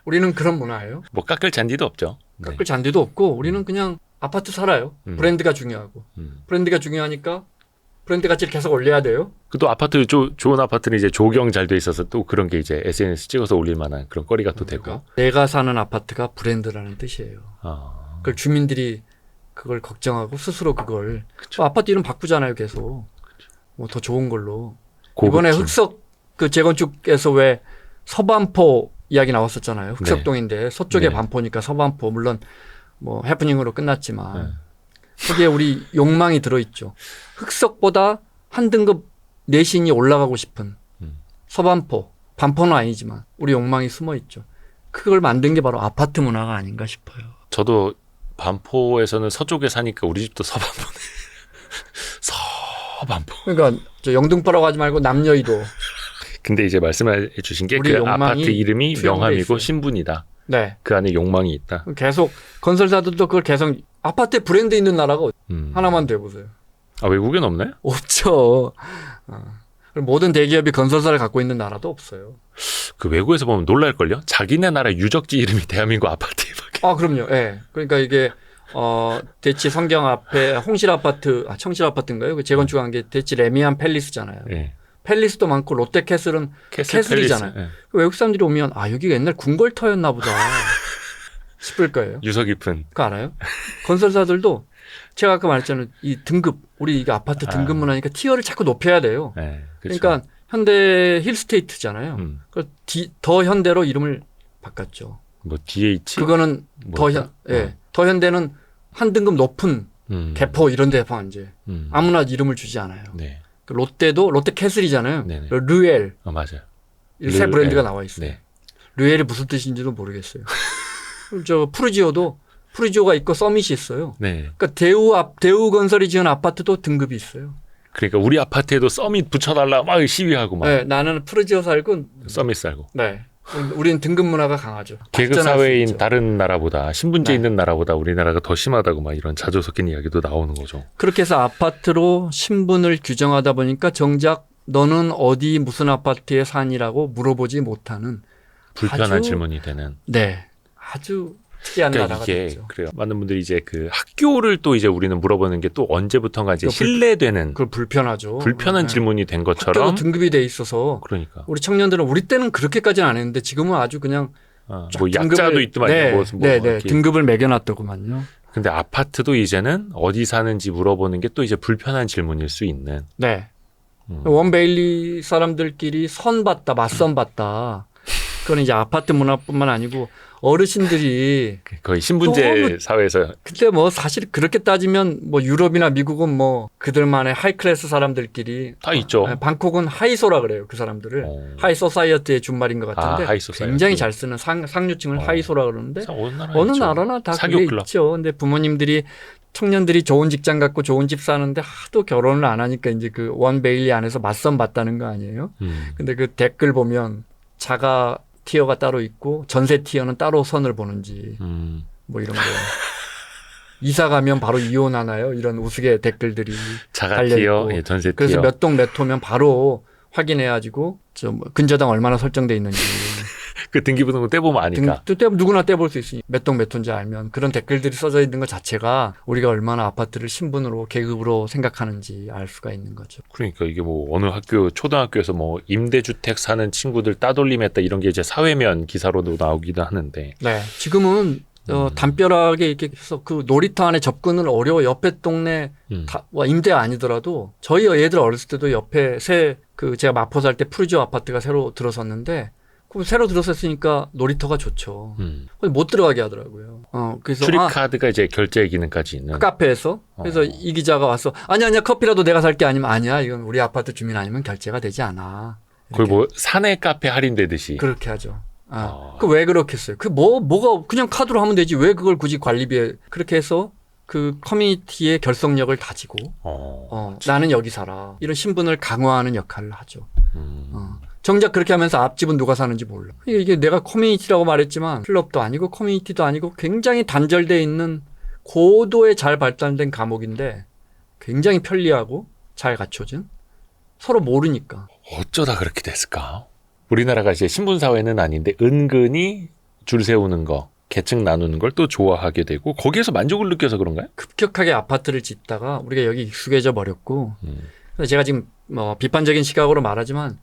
우리는 그런 문화예요. 뭐 깎을 잔디도 없죠. 네. 깎을 잔디도 없고 우리는 그냥 아파트 살아요. 브랜드가 중요하고. 브랜드가 중요하니까 브랜드 가치를 계속 올려야 돼요. 또 아파트 좋은 아파트는 이제 조경 잘 돼 있어서 또 그런 게 이제 SNS 찍어서 올릴 만한 그런 거리가 또 되고. 내가 사는 아파트가 브랜드라는 뜻이에요. 아. 그걸 주민들이 그걸 걱정하고 스스로 그걸 아파트 이름 바꾸잖아요, 계속. 뭐 더 좋은 걸로. 고급진. 이번에 흑석 그 재건축에서 왜 서반포 이야기 나왔었잖아요. 흑석동인데 서쪽에 네. 반포니까 서반포 물론 뭐 해프닝으로 끝났지만 네. 거기에 우리 욕망이 들어있죠. 흑석보다 한 등급 내신이 올라가고 싶은 서반포, 반포는 아니지만 우리 욕망이 숨어있죠. 그걸 만든 게 바로 아파트 문화가 아닌가 싶어요. 저도 반포에서는 서쪽에 사니까 우리 집도 서반포네. 서반포. 그러니까 저 영등포라고 하지 말고 남여의도. 근데 이제 말씀해 주신 게 우리 그 욕망이 아파트 이름이 투영돼 명함이고 있어요. 신분이다. 네. 그 안에 욕망이 있다. 계속 건설사들도 그걸 계속 아파트에 브랜드 있는 나라가 하나만 돼보세요. 아, 외국엔 없나요? 없죠. 그리고 모든 대기업이 건설사를 갖고 있는 나라도 없어요. 그 외국에서 보면 놀랄걸요? 자기네 나라 유적지 이름이 대한민국 아파트에 아, 그럼요. 예. 네. 그러니까 이게 대치 성경 앞에 홍실 아파트, 청실 아파트인가요? 그 재건축한 게 대치 레미안 팰리스잖아요. 예. 팰리스도 많고 롯데 캐슬은 캐슬이잖아요. 예. 외국 사람들이 오면 여기가 옛날 궁궐터였나 보다 싶을 거예요. 유서 깊은. 그거 알아요? 건설사들도 제가 아까 말했잖아요. 이 등급, 우리 이게 아파트 등급 문화니까 티어를 자꾸 높여야 돼요. 예. 그렇죠. 그러니까 현대 힐스테이트잖아요. 더 현대로 이름을 바꿨죠. 뭐 DH? 그거는 더 현대는 한 등급 높은 개포 이런 데 이제 아무나 이름을 주지 않아요. 네. 그 롯데도 롯데 캐슬이잖아요. 네네. 르엘. 맞아요. 이 새 브랜드가 나와 있어요. 네. 르엘이 무슨 뜻인지도 모르겠어요. 저 푸르지오가 있고 서밋이 있어요. 네. 그러니까 대우 건설이 지은 아파트도 등급이 있어요. 그러니까 우리 아파트에도 서밋 붙여달라 막 시위하고 막. 네, 나는 푸르지오 살고 서밋 살고. 네. 우리는 등급 문화가 강하죠. 계급 발전할 수 사회인 있죠. 다른 나라보다 신분제 네. 있는 나라보다 우리나라가 더 심하다고 막 이런 자주 섞인 이야기도 나오는 거죠. 그렇게 해서 아파트로 신분을 규정하다 보니까 정작 너는 어디 무슨 아파트에 사니라고 물어보지 못하는 불편한 아주, 질문이 되는. 네, 아주 특이한 그러니까 나라가 이게 됐죠. 그래요. 많은 분들이 이제 그 학교를 또 이제 우리는 물어보는 게 또 언제부턴가 이제 신뢰되는 그걸 불편하죠. 불편한 네. 질문이 된 것처럼. 학교도 등급이 돼 있어서 그러니까. 우리 청년들은 우리 때는 그렇게까지는 안 했는데 지금은 아주 그냥 뭐 약자도 있더만. 네, 뭐 네, 이렇게. 등급을 매겨놨더구만요. 근데 아파트도 이제는 어디 사는지 물어보는 게 또 이제 불편한 질문일 수 있는. 네. 원베일리 사람들끼리 선봤다, 맞선봤다. 그건 이제 아파트 문화뿐만 아니고 어르신들이 거의 신분제 너무 사회에서. 근데 뭐 사실 그렇게 따지면 뭐 유럽이나 미국은 뭐 그들만의 하이클래스 사람들끼리 다 있죠. 방콕은 하이소라 그래요. 그 사람들을. 하이소사이어티의 준말인 것 같은데 하이소사이어티. 굉장히 잘 쓰는 상류층을 하이소라 그러는데 어느 나라나 다 그게 클럽. 있죠. 근데 부모님들이 청년들이 좋은 직장 갖고 좋은 집 사는데 하도 결혼을 안 하니까 이제 그 원 베일리 안에서 맞선 봤다는 거 아니에요? 근데 그 댓글 보면 자가 티어가 따로 있고 전세 티어는 따로 선을 보는지 뭐 이런 거. 이사 가면 바로 이혼하나요? 이런 우스개 댓글들이 자가 달려 티어, 있고. 예, 전세 그래서 티어. 몇 동 몇 호면 바로 확인해가지고 좀 근저당 얼마나 설정돼 있는지. 그 등기부등본 떼보면 아니까. 누구나 떼볼 수 있으니 몇 동 몇 호인지 알면 그런 댓글들이 써져 있는 것 자체가 우리가 얼마나 아파트를 신분으로 계급으로 생각하는지 알 수가 있는 거죠. 그러니까 이게 뭐 어느 학교 초등학교에서 뭐 임대주택 사는 친구들 따돌림했다 이런 게 이제 사회면 기사로도 나오기도 하는데. 네, 지금은 담벼락에 이렇게 해서 그 놀이터 안에 접근을 어려워. 옆에 동네 임대 아니더라도 저희 애들 어렸을 때도 옆에 제가 마포 살 때 푸르지오 아파트가 새로 들어섰는데 그럼 새로 들어섰으니까 놀이터가 좋죠. 근데 못 들어가게 하더라고요. 그래서 출입 카드가 이제 결제 기능까지 있는. 그 카페에서 그래서 이 기자가 와서 아니야 커피라도 내가 살게 아니면 아니야 이건 우리 아파트 주민 아니면 결제가 되지 않아. 거의 뭐 사내 카페 할인되듯이. 그렇게 하죠. 그 왜 그렇겠어요? 그 뭐가 그냥 카드로 하면 되지 왜 그걸 굳이 관리비에 그렇게 해서 그 커뮤니티의 결속력을 다지고 나는 여기 살아 이런 신분을 강화하는 역할을 하죠. 정작 그렇게 하면서 앞집은 누가 사는지 몰라. 이게 내가 커뮤니티라고 말했지만 클럽도 아니고 커뮤니티도 아니고 굉장히 단절되어 있는 고도에 잘 발달된 감옥인데 굉장히 편리하고 잘 갖춰진 서로 모르니까. 어쩌다 그렇게 됐을까? 우리나라가 이제 신분사회는 아닌데 은근히 줄 세우는 거, 계층 나누는 걸 또 좋아하게 되고 거기에서 만족을 느껴서 그런가요? 급격하게 아파트를 짓다가 우리가 여기 익숙해져 버렸고 그래서 제가 지금 뭐 비판적인 시각으로 말하지만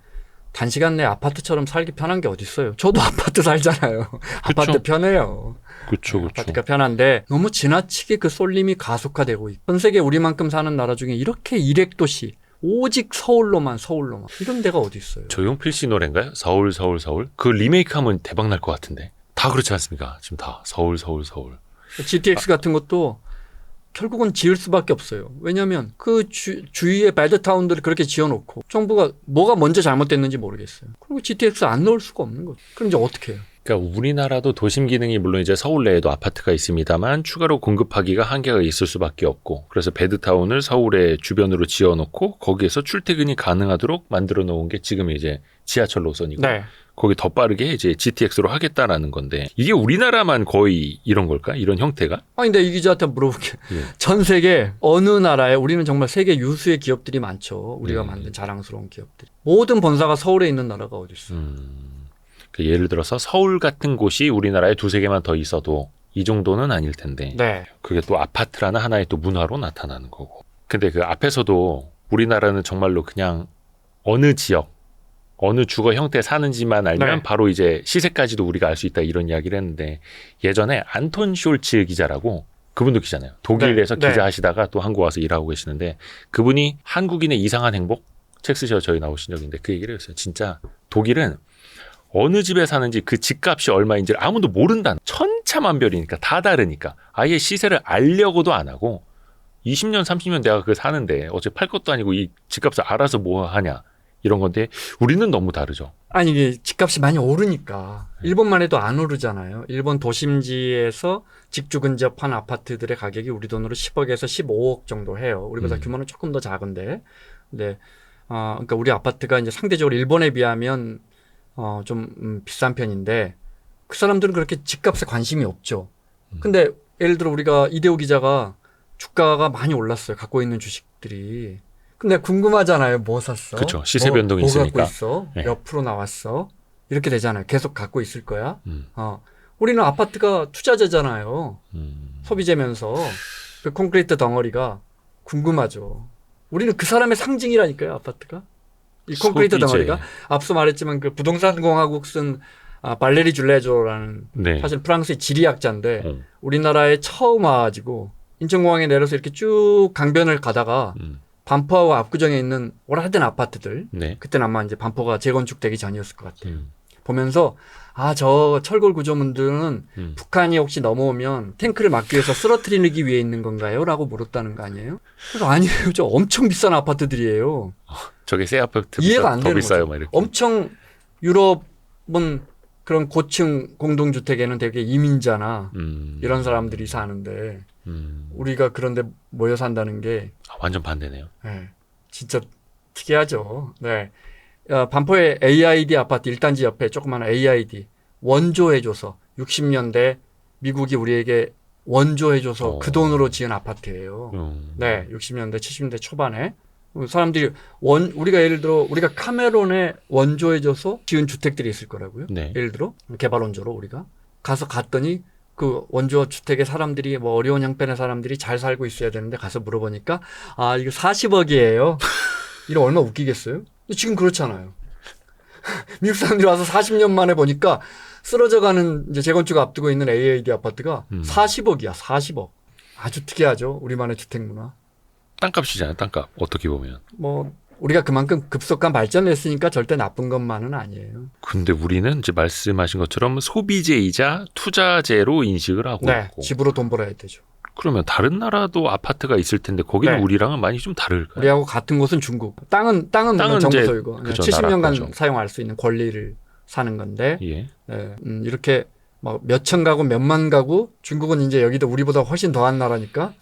단시간 내 아파트처럼 살기 편한 게 어디 있어요? 저도 아파트 살잖아요. 아파트 편해요. 그렇죠. 아파트가 편한데 너무 지나치게 그 쏠림이 가속화되고 있고 전 세계 우리만큼 사는 나라 중에 이렇게 일획도시 오직 서울로만 이런 데가 어디 있어요? 조용필 씨 노래인가요? 서울. 그 리메이크하면 대박 날 것 같은데. 다 그렇지 않습니까? 지금 다 서울. GTX 같은 것도 결국은 지을 수밖에 없어요. 왜냐하면 그 주위에 배드타운들을 그렇게 지어놓고 정부가 뭐가 먼저 잘못됐는지 모르겠어요. 그리고 GTX 안 넣을 수가 없는 거죠. 그럼 이제 어떻게 해요? 그러니까 우리나라도 도심 기능이 물론 이제 서울 내에도 아파트가 있습니다만 추가로 공급하기가 한계가 있을 수밖에 없고 그래서 배드타운을 서울의 주변으로 지어놓고 거기에서 출퇴근이 가능하도록 만들어 놓은 게 지금 이제 지하철 노선이고 네. 거기 더 빠르게 이제 GTX로 하겠다라는 건데 이게 우리나라만 거의 이런 걸까? 이런 형태가? 근데 이 기자한테 물어볼게. 전 세계 어느 나라에 우리는 정말 세계 유수의 기업들이 많죠. 우리가 만든 자랑스러운 기업들이. 모든 본사가 서울에 있는 나라가 어디 있어요? 예를 들어서 서울 같은 곳이 우리나라에 두세 개만 더 있어도 이 정도는 아닐 텐데 네. 그게 또 아파트라는 하나의 또 문화로 나타나는 거고. 근데 그 앞에서도 우리나라는 정말로 그냥 어느 지역 어느 주거 형태 사는지만 알면 네. 바로 이제 시세까지도 우리가 알 수 있다 이런 이야기를 했는데 예전에 안톤 숄츠 기자라고 그분도 기자네요. 독일에서 네. 기자 하시다가 또 한국 와서 일하고 계시는데 그분이 한국인의 이상한 행복 책 쓰셔서 저희 나오신 적인데 그 얘기를 했어요. 진짜 독일은 어느 집에 사는지 그 집값이 얼마인지를 아무도 모른다는 천차만별이니까 다 다르니까 아예 시세를 알려고도 안 하고 20년 30년 내가 그거 사는데 어차피 팔 것도 아니고 이 집값을 알아서 뭐 하냐 이런 건데 우리는 너무 다르죠. 아니 이게 집값이 많이 오르니까 일본만 해도 안 오르잖아요. 일본 도심지에서 직주 근접한 아파트들의 가격이 우리 돈으로 10억에서 15억 정도 해요. 우리보다 규모는 조금 더 작은데, 근데 그러니까 우리 아파트가 이제 상대적으로 일본에 비하면 좀 비싼 편인데 그 사람들은 그렇게 집값에 관심이 없죠. 근데 예를 들어 우리가 이대호 기자가 주가가 많이 올랐어요. 갖고 있는 주식들이. 근데 궁금하잖아요. 뭐 샀어? 그렇죠. 시세 변동이 뭐 있으니까. 갖고 있어? 네. 몇 프로 나왔어? 이렇게 되잖아요. 계속 갖고 있을 거야. 우리는 아파트가 투자재잖아요. 소비재면서 그 콘크리트 덩어리가 궁금하죠. 우리는 그 사람의 상징이라니까요. 아파트가. 이 콘크리트 소비재. 덩어리가 앞서 말했지만 그 부동산 공화국 쓴 발레리 줄레조라는 네. 사실 프랑스의 지리학자인데 우리나라에 처음 와가지고 인천공항에 내려서 이렇게 쭉 강변을 가다가 반포하고 압구정에 있는 오래된 아파트들 네. 그때는 아마 이제 반포가 재건축되기 전이었을 것 같아요. 보면서 저 철골 구조물들은 북한이 혹시 넘어오면 탱크를 막기 위해서 쓰러뜨리기 위해 있는 건가요? 라고 물었다는 거 아니에요? 그래서 아니에요. 저 엄청 비싼 아파트들이에요. 저게 새 아파트 이해가 안 더 되는 비싸요, 거죠. 막 이렇게. 엄청 유럽은 그런 고층 공동주택에는 되게 이민자나 이런 사람들이 사는데 우리가 그런데 모여 산다는 게 완전 반대네요. 네, 진짜 특이하죠. 네. 반포의 AID 아파트 1단지 옆에 조그마한 AID 원조해줘서 60년대 미국이 우리에게 원조해줘서 그 돈으로 지은 아파트예요. 네, 60년대 70년대 초반에 사람들이 우리가 예를 들어 우리가 카메론에 원조해줘서 지은 주택들이 있을 거라고요. 네. 예를 들어 개발 원조로 우리가 갔더니 그 원조 주택의 사람들이 뭐 어려운 형편의 사람들이 잘 살고 있어야 되는데 가서 물어보니까 이거 40억이에요. 이거 얼마 웃기겠어요? 근데 지금 그렇잖아요. 미국 사람들이 와서 40년 만에 보니까 쓰러져가는 이제 재건축 앞두고 있는 AID 아파트가 40억이야. 40억. 아주 특이하죠. 우리만의 주택 문화. 땅값이잖아요. 땅값. 어떻게 보면. 뭐 우리가 그만큼 급속한 발전을 했으니까 절대 나쁜 것만은 아니에요. 근데 우리는 이제 말씀하신 것처럼 소비재이자 투자재로 인식을 하고 네, 있고. 집으로 돈 벌어야 되죠. 그러면 다른 나라도 아파트가 있을 텐데 거기는 네. 우리랑은 많이 좀 다를까요? 우리하고 같은 곳은 중국. 땅은 물론 정부 이제 소유고 그죠, 70년간 나라 거죠. 사용할 수 있는 권리를 사는 건데 예. 이렇게 뭐 몇천 가구, 몇만 가구, 중국은 이제 여기도 우리보다 훨씬 더한 나라니까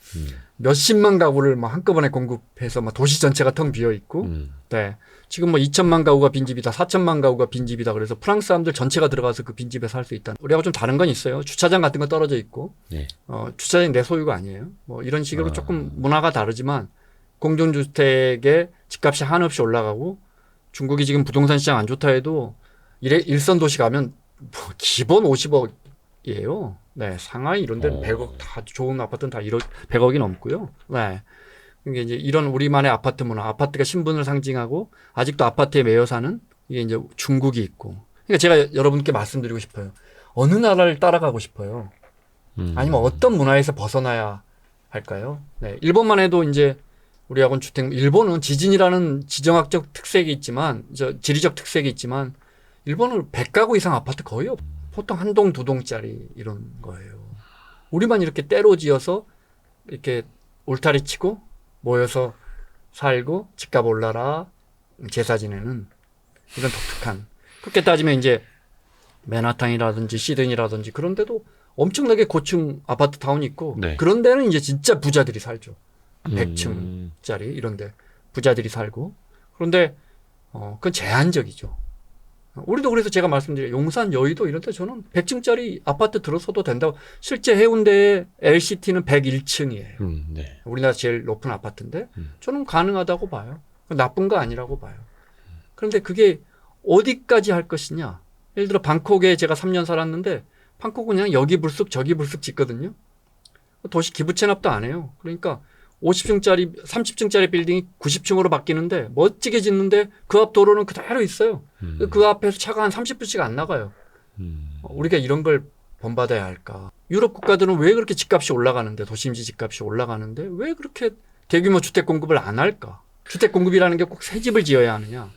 몇십만 가구를 뭐 한꺼번에 공급해서 뭐 도시 전체가 텅 비어 있고, 네. 지금 뭐 2천만 가구가 빈집이다, 4천만 가구가 빈집이다. 그래서 프랑스 사람들 전체가 들어가서 그 빈집에 살 수 있다. 우리하고 좀 다른 건 있어요. 주차장 같은 거 떨어져 있고, 예. 주차장이 내 소유가 아니에요. 뭐 이런 식으로 아. 조금 문화가 다르지만 공동주택의 집값이 한없이 올라가고, 중국이 지금 부동산 시장 안 좋다 해도 일선 도시 가면 뭐 기본 50억이에요. 네, 상하이 이런 데는 100억 다 좋은 아파트는 다 100억이 넘고요. 네. 이게 이제 이런 우리만의 아파트 문화, 아파트가 신분을 상징하고 아직도 아파트에 매여 사는 이게 이제 중국이 있고. 그러니까 제가 여러분께 말씀드리고 싶어요. 어느 나라를 따라가고 싶어요. 아니면 어떤 문화에서 벗어나야 할까요? 네, 일본만 해도 이제 우리하고는 일본은 지진이라는 지정학적 특색이 있지만, 지리적 특색이 있지만, 일본은 100가구 이상 아파트 거의 없어요. 보통 한 동, 두 동짜리 이런 거예요. 우리만 이렇게 때로 지어서 이렇게 울타리 치고 모여서 살고 집값 올라라 제사 지내는 이런 독특한. 그렇게 따지면 이제 맨하탄이라든지 시드니라든지 그런 데도 엄청나게 고층 아파트 타운이 있고 네. 그런 데는 이제 진짜 부자들이 살죠. 100층짜리 이런 데 부자들이 살고. 그런데 그건 제한적이죠. 우리도 그래서 제가 말씀드린 용산, 여의도 이런 데 저는 100층짜리 아파트 들어서도 된다고. 실제 해운대의 LCT는 101층이에요. 네. 우리나라 제일 높은 아파트인데 저는 가능하다고 봐요. 나쁜 거 아니라고 봐요. 그런데 그게 어디까지 할 것이냐. 예를 들어 방콕에 제가 3년 살았는데 방콕은 그냥 여기 불쑥 저기 불쑥 짓거든요. 도시 기부 체납도 안 해요. 그러니까 50층짜리, 30층짜리 빌딩이 90층으로 바뀌는데 멋지게 짓는데 그 앞 도로는 그대로 있어요. 그 앞에서 차가 한 30분씩 안 나가요. 우리가 이런 걸 본받아야 할까. 유럽 국가들은 왜 그렇게 집값이 올라가는데, 도심지 집값이 올라가는데 왜 그렇게 대규모 주택 공급을 안 할까. 주택 공급이라는 게 꼭 새 집을 지어야 하느냐.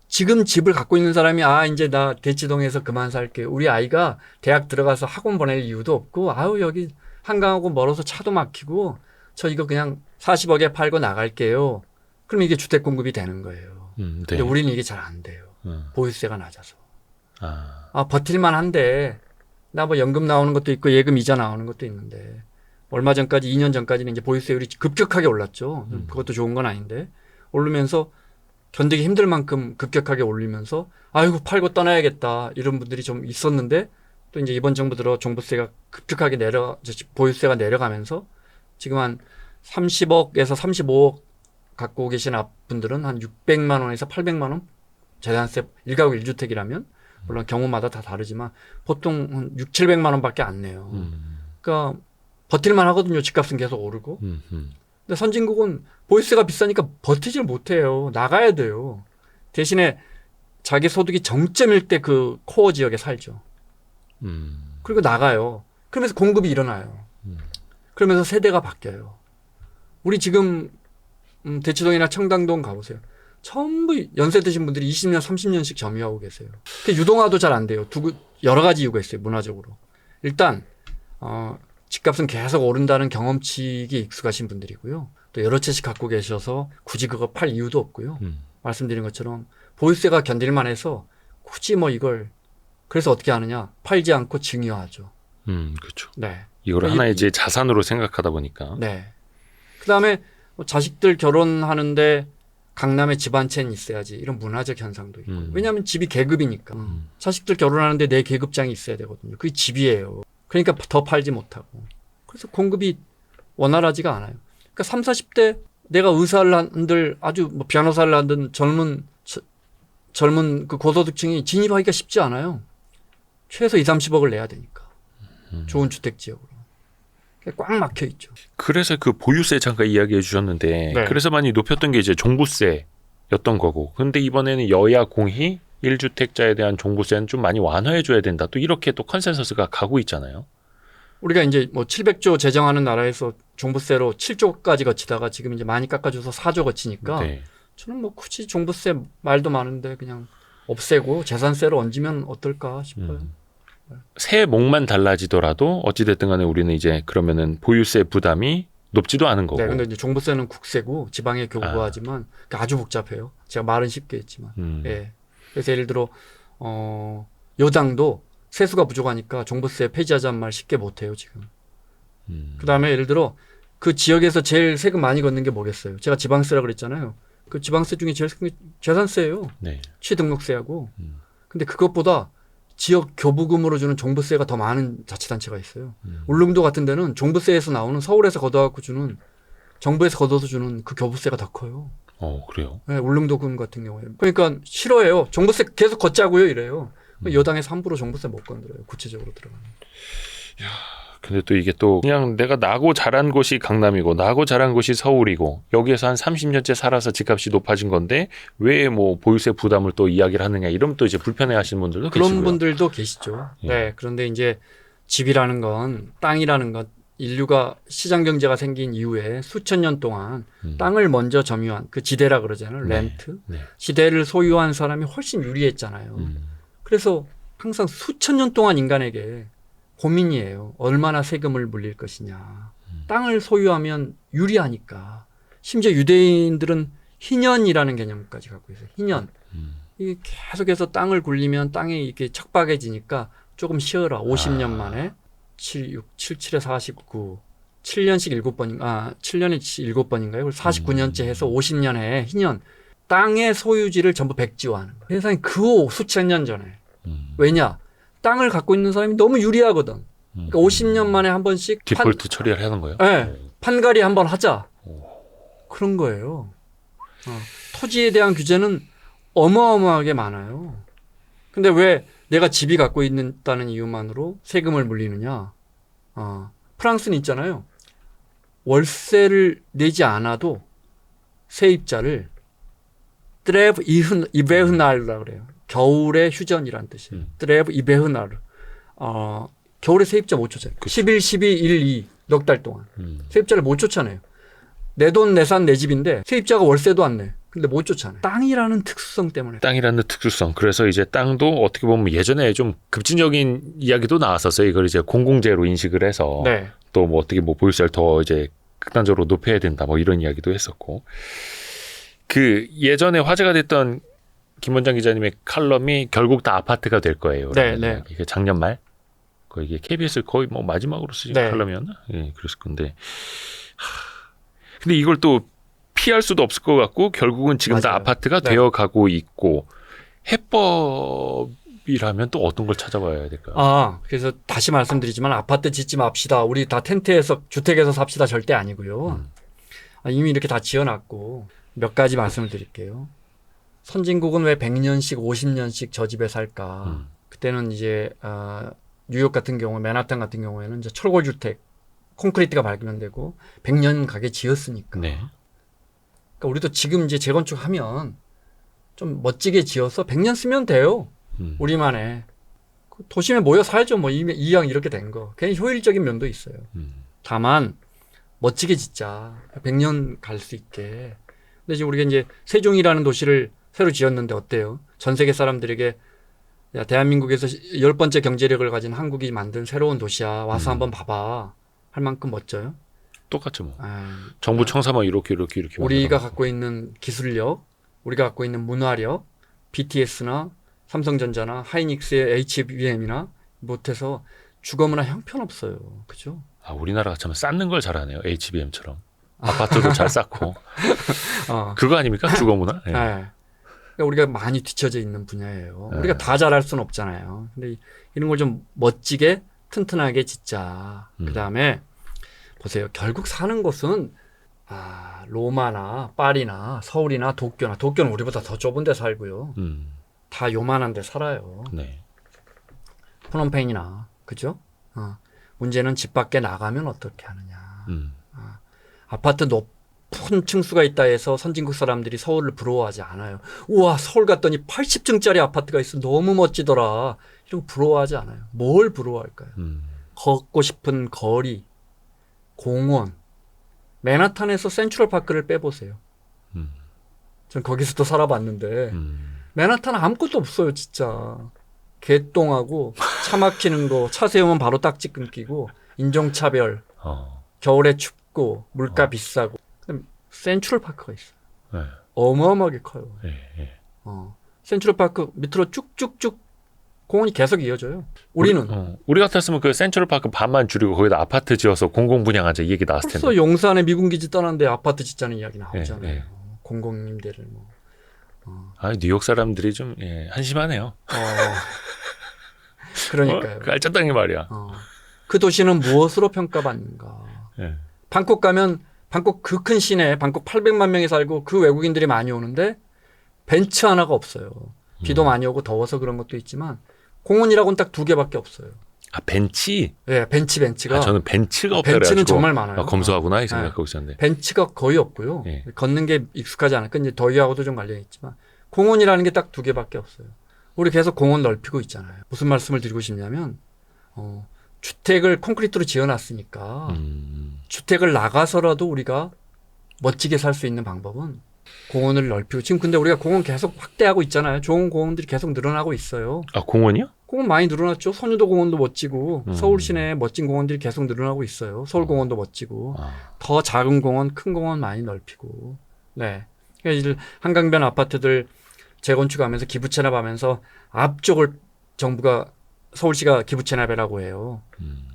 지금 집을 갖고 있는 사람이 이제 나 대치동에서 그만 살게. 우리 아이가 대학 들어가서 학원 보낼 이유도 없고 여기 한강하고 멀어서 차도 막히고 저 이거 그냥 40억에 팔고 나갈게요. 그럼 이게 주택 공급이 되는 거예요. 네. 근데 우리는 이게 잘 안 돼요. 보유세가 낮아서. 버틸만 한데 나 뭐 연금 나오는 것도 있고 예금 이자 나오는 것도 있는데 얼마 전까지 2년 전까지는 이제 보유세율이 급격하게 올랐죠. 그것도 좋은 건 아닌데 오르면서 견디기 힘들 만큼 급격하게 올리면서 아이고 팔고 떠나야겠다 이런 분들이 좀 있었는데 또 이제 이번 정부 들어 종부세가 급격하게 보유세가 내려가면서 지금 한 30억에서 35억 갖고 계신 분들은 한 600만 원에서 800만 원 재산세 1가구 1주택이라면 물론 경우마다 다 다르지만 보통 한 6, 700만 원밖에 안 내요. 그러니까 버틸만 하거든요. 집값은 계속 오르고. 근데 선진국은 보유세가 비싸니까 버티질 못해요. 나가야 돼요. 대신에 자기 소득이 정점일 때 그 코어 지역에 살죠. 그리고 나가요. 그러면서 공급이 일어나요. 그러면서 세대가 바뀌어요. 우리 지금 대치동이나 청담동 가보세요. 전부 연세 드신 분들이 20년, 30년씩 점유하고 계세요. 유동화도 잘 안 돼요. 여러 가지 이유가 있어요. 문화적으로. 일단 집값은 계속 오른다는 경험치기 익숙하신 분들이고요. 또 여러 채씩 갖고 계셔서 굳이 그거 팔 이유도 없고요. 말씀드린 것처럼 보유세가 견딜만 해서 굳이 뭐 이걸 그래서 어떻게 하느냐. 팔지 않고 증여하죠. 그렇죠. 네. 이걸 하나의 이제 자산으로 생각하다 보니까. 네. 그다음에 자식들 결혼하는데 강남에 집 한 채는 있어야지 이런 문화적 현상도 있고. 왜냐하면 집이 계급이니까. 자식들 결혼하는데 내 계급장이 있어야 되거든요. 그게 집이에요. 그러니까 더 팔지 못하고. 그래서 공급이 원활하지가 않아요. 그러니까 30, 40대 내가 의사를 한들 아주 뭐 변호사를 한든 젊은 그 고소득층이 진입하기가 쉽지 않아요. 최소 2, 30억을 내야 되니까. 좋은 주택 지역으로. 꽉 막혀 있죠. 그래서 그 보유세 잠깐 이야기해 주셨는데 네. 그래서 많이 높였던 게 이제 종부세였던 거고. 근데 이번에는 여야 공히 1주택자에 대한 종부세는 좀 많이 완화해 줘야 된다. 또 이렇게 또 컨센서스가 가고 있잖아요. 우리가 이제 뭐 700조 제정하는 나라에서 종부세로 7조까지 거치다가 지금 이제 많이 깎아줘서 4조 거치니까 네. 저는 뭐 굳이 종부세 말도 많은데 그냥 없애고 재산세로 얹으면 어떨까 싶어요. 세목만 달라지더라도 어찌됐든 간에 우리는 이제 그러면은 보유세 부담이 높지도 않은 거고. 네, 근데 이제 종부세는 국세고 지방에 교부하지만 아주 복잡해요. 제가 말은 쉽게 했지만. 예. 그래서 예를 들어 여당도 세수가 부족하니까 종부세 폐지하자는 말 쉽게 못 해요, 지금. 그다음에 예를 들어 그 지역에서 제일 세금 많이 걷는 게 뭐겠어요? 제가 지방세라 그랬잖아요. 그 지방세 중에 제일 큰 게 재산세예요. 네. 취등록세하고. 근데 그것보다 지역 교부금으로 주는 종부세가 더 많은 자치단체가 있어요. 울릉도 같은 데는 종부세에서 나오는 서울에서 걷어갖고 주는 정부에서 걷어서 주는 그 교부세가 더 커요. 그래요. 네, 울릉도군 같은 경우에. 그러니까 싫어해요. 종부세 계속 걷자고요 이래요. 여당에서 함부로 종부세 못 건드려요. 구체적으로 들어가면. 근데 또 이게 또 그냥 내가 나고 자란 곳이 강남이고 나고 자란 곳이 서울이고 여기에서 한 30년째 살아서 집값이 높아진 건데 왜 뭐 보유세 부담을 또 이야기를 하느냐 이러면 또 이제 불편해 하시는 분들도 그런 계시고요. 분들도 계시죠. 예. 네. 그런데 이제 집이라는 건 땅이라는 건 인류가 시장 경제가 생긴 이후에 수천 년 동안 땅을 먼저 점유한 그 지대라 그러잖아요. 네. 렌트. 네. 지대를 소유한 사람이 훨씬 유리했잖아요. 그래서 항상 수천 년 동안 인간에게 고민이에요. 얼마나 세금을 물릴 것이냐. 땅을 소유하면 유리하니까. 심지어 유대인들은 희년이라는 개념까지 갖고 있어요. 희년. 이게 계속해서 땅을 굴리면 땅이 이렇게 척박해지니까 조금 쉬어라. 50년 만에 7, 6, 7, 7에 49. 7년씩 7번인가, 7년에 7번인가요? 49년째 해서 50년에 희년. 땅의 소유지를 전부 백지화하는 거예요. 세상에 그 수천 년 전에. 왜냐? 땅을 갖고 있는 사람이 너무 유리하거든. 그러니까 50년 만에 한 번씩 디폴트 처리를 하는 거예요? 네, 판갈이 한번 하자. 그런 거예요. 토지에 대한 규제는 어마어마하게 많아요. 근데 왜 내가 집이 갖고 있다는 이유만으로 세금을 물리느냐? 프랑스는 있잖아요. 월세를 내지 않아도 세입자를 트레브 이베흐날이라고 그래요. 겨울의 휴전이란 뜻이에요. 트레브 이베흐날. 겨울에 세입자 못 쫓아요. 11, 12, 1, 2 넉 달 동안. 세입자를 못 쫓아내요. 내 돈, 내 산, 내 집인데 세입자가 월세도 안 내. 근데 못 쫓아내. 땅이라는 특수성 때문에. 땅이라는 특수성. 그래서 이제 땅도 어떻게 보면 예전에 좀 급진적인 이야기도 나왔었어요. 이걸 이제 공공재로 인식을 해서 네. 또 뭐 어떻게 뭐 보유세를 더 이제 극단적으로 높여야 된다. 뭐 이런 이야기도 했었고. 그 예전에 화제가 됐던 김 원장 기자님의 칼럼이 결국 다 아파트가 될 거예요. 네, 네. 이게 작년 말. 이게 KBS 거의 뭐 마지막으로 쓰신 네. 칼럼이었나? 예, 그랬을 건데. 근데 이걸 또 피할 수도 없을 것 같고 결국은 지금 다 맞아요. 아파트가 네. 되어 가고 있고 해법이라면 또 어떤 걸 찾아봐야 될까요? 그래서 다시 말씀드리지만 아파트 짓지 맙시다. 우리 다 텐트에서 주택에서 삽시다 절대 아니고요. 이미 이렇게 다 지어놨고 몇 가지 말씀을 드릴게요. 선진국은 왜 100년씩 50년씩 저 집에 살까? 그때는 이제 뉴욕 같은 경우, 맨하탄 같은 경우에는 이제 철골주택, 콘크리트가 발견되고 100년 가게 지었으니까. 네. 그러니까 우리도 지금 이제 재건축하면 좀 멋지게 지어서 100년 쓰면 돼요. 우리만의. 도심에 모여 살죠. 뭐 이왕 이렇게 된 거. 괜히 효율적인 면도 있어요. 다만 멋지게 짓자. 100년 갈 수 있게. 근데 지금 우리가 이제 세종이라는 도시를 새로 지었는데 어때요? 전 세계 사람들에게 야, 대한민국에서 10번째 경제력을 가진 한국이 만든 새로운 도시야. 와서 한번 봐봐. 할 만큼 멋져요? 똑같죠 뭐. 정부 청사만 이렇게 우리가 갖고 있는 기술력, 우리가 갖고 있는 문화력, BTS나 삼성전자나 하이닉스의 HBM이나 못해서 주거문화 형편없어요. 그죠? 우리나라가 참 쌓는 걸 잘하네요. HBM처럼. 아파트도 잘 쌓고. 그거 아닙니까? 주거문화? 네. 네. 그러니까 우리가 많이 뒤처져 있는 분야예요. 네. 우리가 다 잘할 수는 없잖아요. 근데 이런 걸 좀 멋지게 튼튼하게 짓자. 그다음에 보세요. 결국 사는 곳은 로마나 파리나 서울이나 도쿄는 우리보다 더 좁은 데 살고요. 다 요만한 데 살아요. 네. 프놈펜이나 그죠? 문제는 집 밖에 나가면 어떻게 하느냐. 아파트 높은 층수가 있다 해서 선진국 사람들이 서울을 부러워하지 않아요. 우와, 서울 갔더니 80층짜리 아파트가 있어. 너무 멋지더라. 이런 거 부러워하지 않아요. 뭘 부러워할까요? 걷고 싶은 거리, 공원. 맨하탄에서 센트럴파크를 빼보세요. 전 거기서도 살아봤는데 맨하탄 아무것도 없어요, 진짜. 개똥하고 차 막히는 거, 차 세우면 바로 딱지 끊기고 인종차별, 겨울에 춥고 물가 비싸고 센트럴파크가 있어요. 네. 어마어마하게 커요. 예, 예. 센트럴파크 밑으로 쭉쭉쭉 공원이 계속 이어져요. 우리는 우리 같았으면 그 센트럴파크 반만 줄이고 거기다 아파트 지어서 공공 분양하자 이 얘기 나왔을 텐데. 벌써 용산에 미군기지 떠났는데 아파트 짓자는 이야기 나오잖아요. 예, 예. 공공임대를 뭐. 아, 뉴욕 사람들이 좀 한심하네요. 그러니까요. 그 알짜땅이 말이야. 그 도시는 무엇으로 평가받는가. 예. 방콕 가면 방콕 그 큰 시내 방콕 800만 명이 살고 그 외국인들이 많이 오는데 벤치 하나가 없어요. 비도 많이 오고 더워서 그런 것도 있지만 공원이라고는 딱 2개밖에 없어요. 아, 벤치? 예, 벤치가. 저는 벤치가 없다 벤치는 그래가지고 정말 많아요. 검소하구나 이 생각하고 있었는데. 벤치가 거의 없고요. 예. 걷는 게 익숙하지 않을까. 이제 더위하고도 좀 관련이 있지만 공원이라는 게 딱 2개밖에 없어요. 우리 계속 공원 넓히고 있잖아요. 무슨 말씀을 드리고 싶냐면 주택을 콘크리트로 지어놨으니까 주택을 나가서라도 우리가 멋지게 살 수 있는 방법은 공원을 넓히고 지금 근데 우리가 공원 계속 확대하고 있잖아요. 좋은 공원들이 계속 늘어나고 있어요. 아, 공원이요? 공원 많이 늘어났죠. 선유도 공원도 멋지고 서울 시내에 멋진 공원들이 계속 늘어나고 있어요. 서울공원도 멋지고 더 작은 공원, 큰 공원 많이 넓히고. 네. 그러니까 한강변 아파트들 재건축하면서 기부 체납하면서 앞쪽을 정부가 서울시가 기부 체납이라고 해요.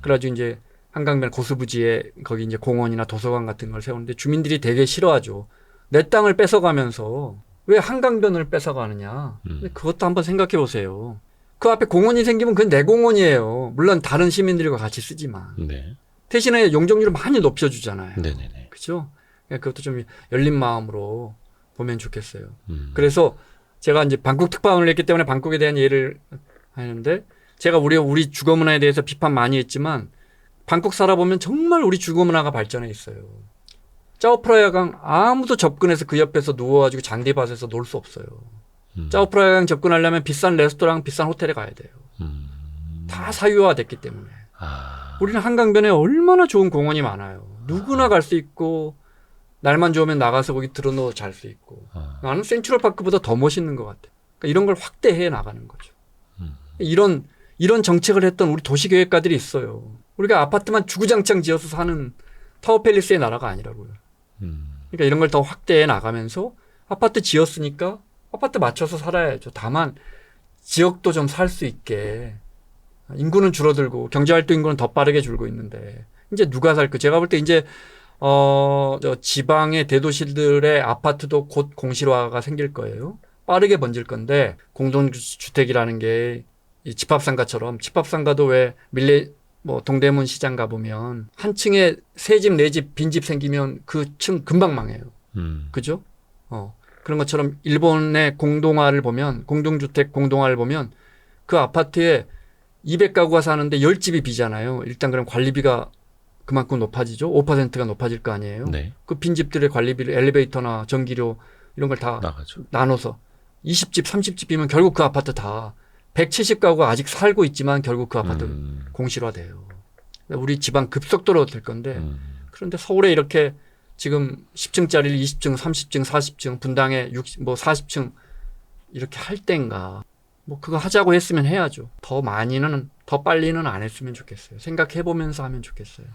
그래가지고 이제 한강변 고수부지에 거기 이제 공원이나 도서관 같은 걸 세우는데 주민들이 되게 싫어하죠. 내 땅을 뺏어가면서 왜 한강변을 뺏어가느냐. 그것도 한번 생각해 보세요. 그 앞에 공원이 생기면 그건 내 공원이에요. 물론 다른 시민들과 같이 쓰지만. 네. 대신에 용적률을 많이 높여주잖아요. 네네네. 그죠? 그것도 좀 열린 마음으로 보면 좋겠어요. 그래서 제가 이제 방콕 특파원을 했기 때문에 방콕에 대한 예를 하는데 제가 우리 주거 문화에 대해서 비판 많이 했지만 방콕 살아보면 정말 우리 주거 문화가 발전해 있어요. 짜오프라야강 아무도 접근해서 그 옆에서 누워가지고 잔디밭에서 놀 수 없어요. 짜오프라야강 접근하려면 비싼 레스토랑, 비싼 호텔에 가야 돼요. 다 사유화됐기 때문에. 우리는 한강변에 얼마나 좋은 공원이 많아요. 누구나 갈 수 있고 날만 좋으면 나가서 거기 들어누워 잘 수 있고. 나는 센트럴파크보다 더 멋있는 것 같아. 그러니까 이런 걸 확대해 나가는 거죠. 이런 정책을 했던 우리 도시계획가들이 있어요. 우리가 아파트만 주구장창 지어서 사는 타워팰리스의 나라가 아니라고요. 그러니까 이런 걸 더 확대해 나가면서 아파트 지었으니까 아파트 맞춰서 살아야죠. 다만 지역도 좀 살 수 있게. 인구는 줄어들고 경제활동 인구는 더 빠르게 줄고 있는데 이제 누가 살까? 제가 볼 때 이제 저 지방의 대도시들의 아파트도 곧 공실화가 생길 거예요. 빠르게 번질 건데 공동주택이라는 게 이 집합상가처럼 집합상가도 왜 동대문 시장 가보면 한 층에 세 집, 네 집, 빈집 생기면 그 층 금방 망해요. 그죠? 그런 것처럼 일본의 공동화를 보면 공동주택 공동화를 보면 그 아파트에 200가구가 사는데 10집이 비잖아요. 일단 그럼 관리비가 그만큼 높아지죠. 5%가 높아질 거 아니에요. 네. 그 빈집들의 관리비를 엘리베이터나 전기료 이런 걸 다 나눠서 20집, 30집이면 결국 그 아파트 다 170가구가 아직 살고 있지만 결국 그 아파트 공실화돼요. 우리 지방 급속도로 될 건데 그런데 서울에 이렇게 지금 10층짜리를 20층, 30층, 40층 분당에 40층 이렇게 할 땐가. 그거 하자고 했으면 해야죠. 더 빨리는 안 했으면 좋겠어요. 생각해보면서 하면 좋겠어요.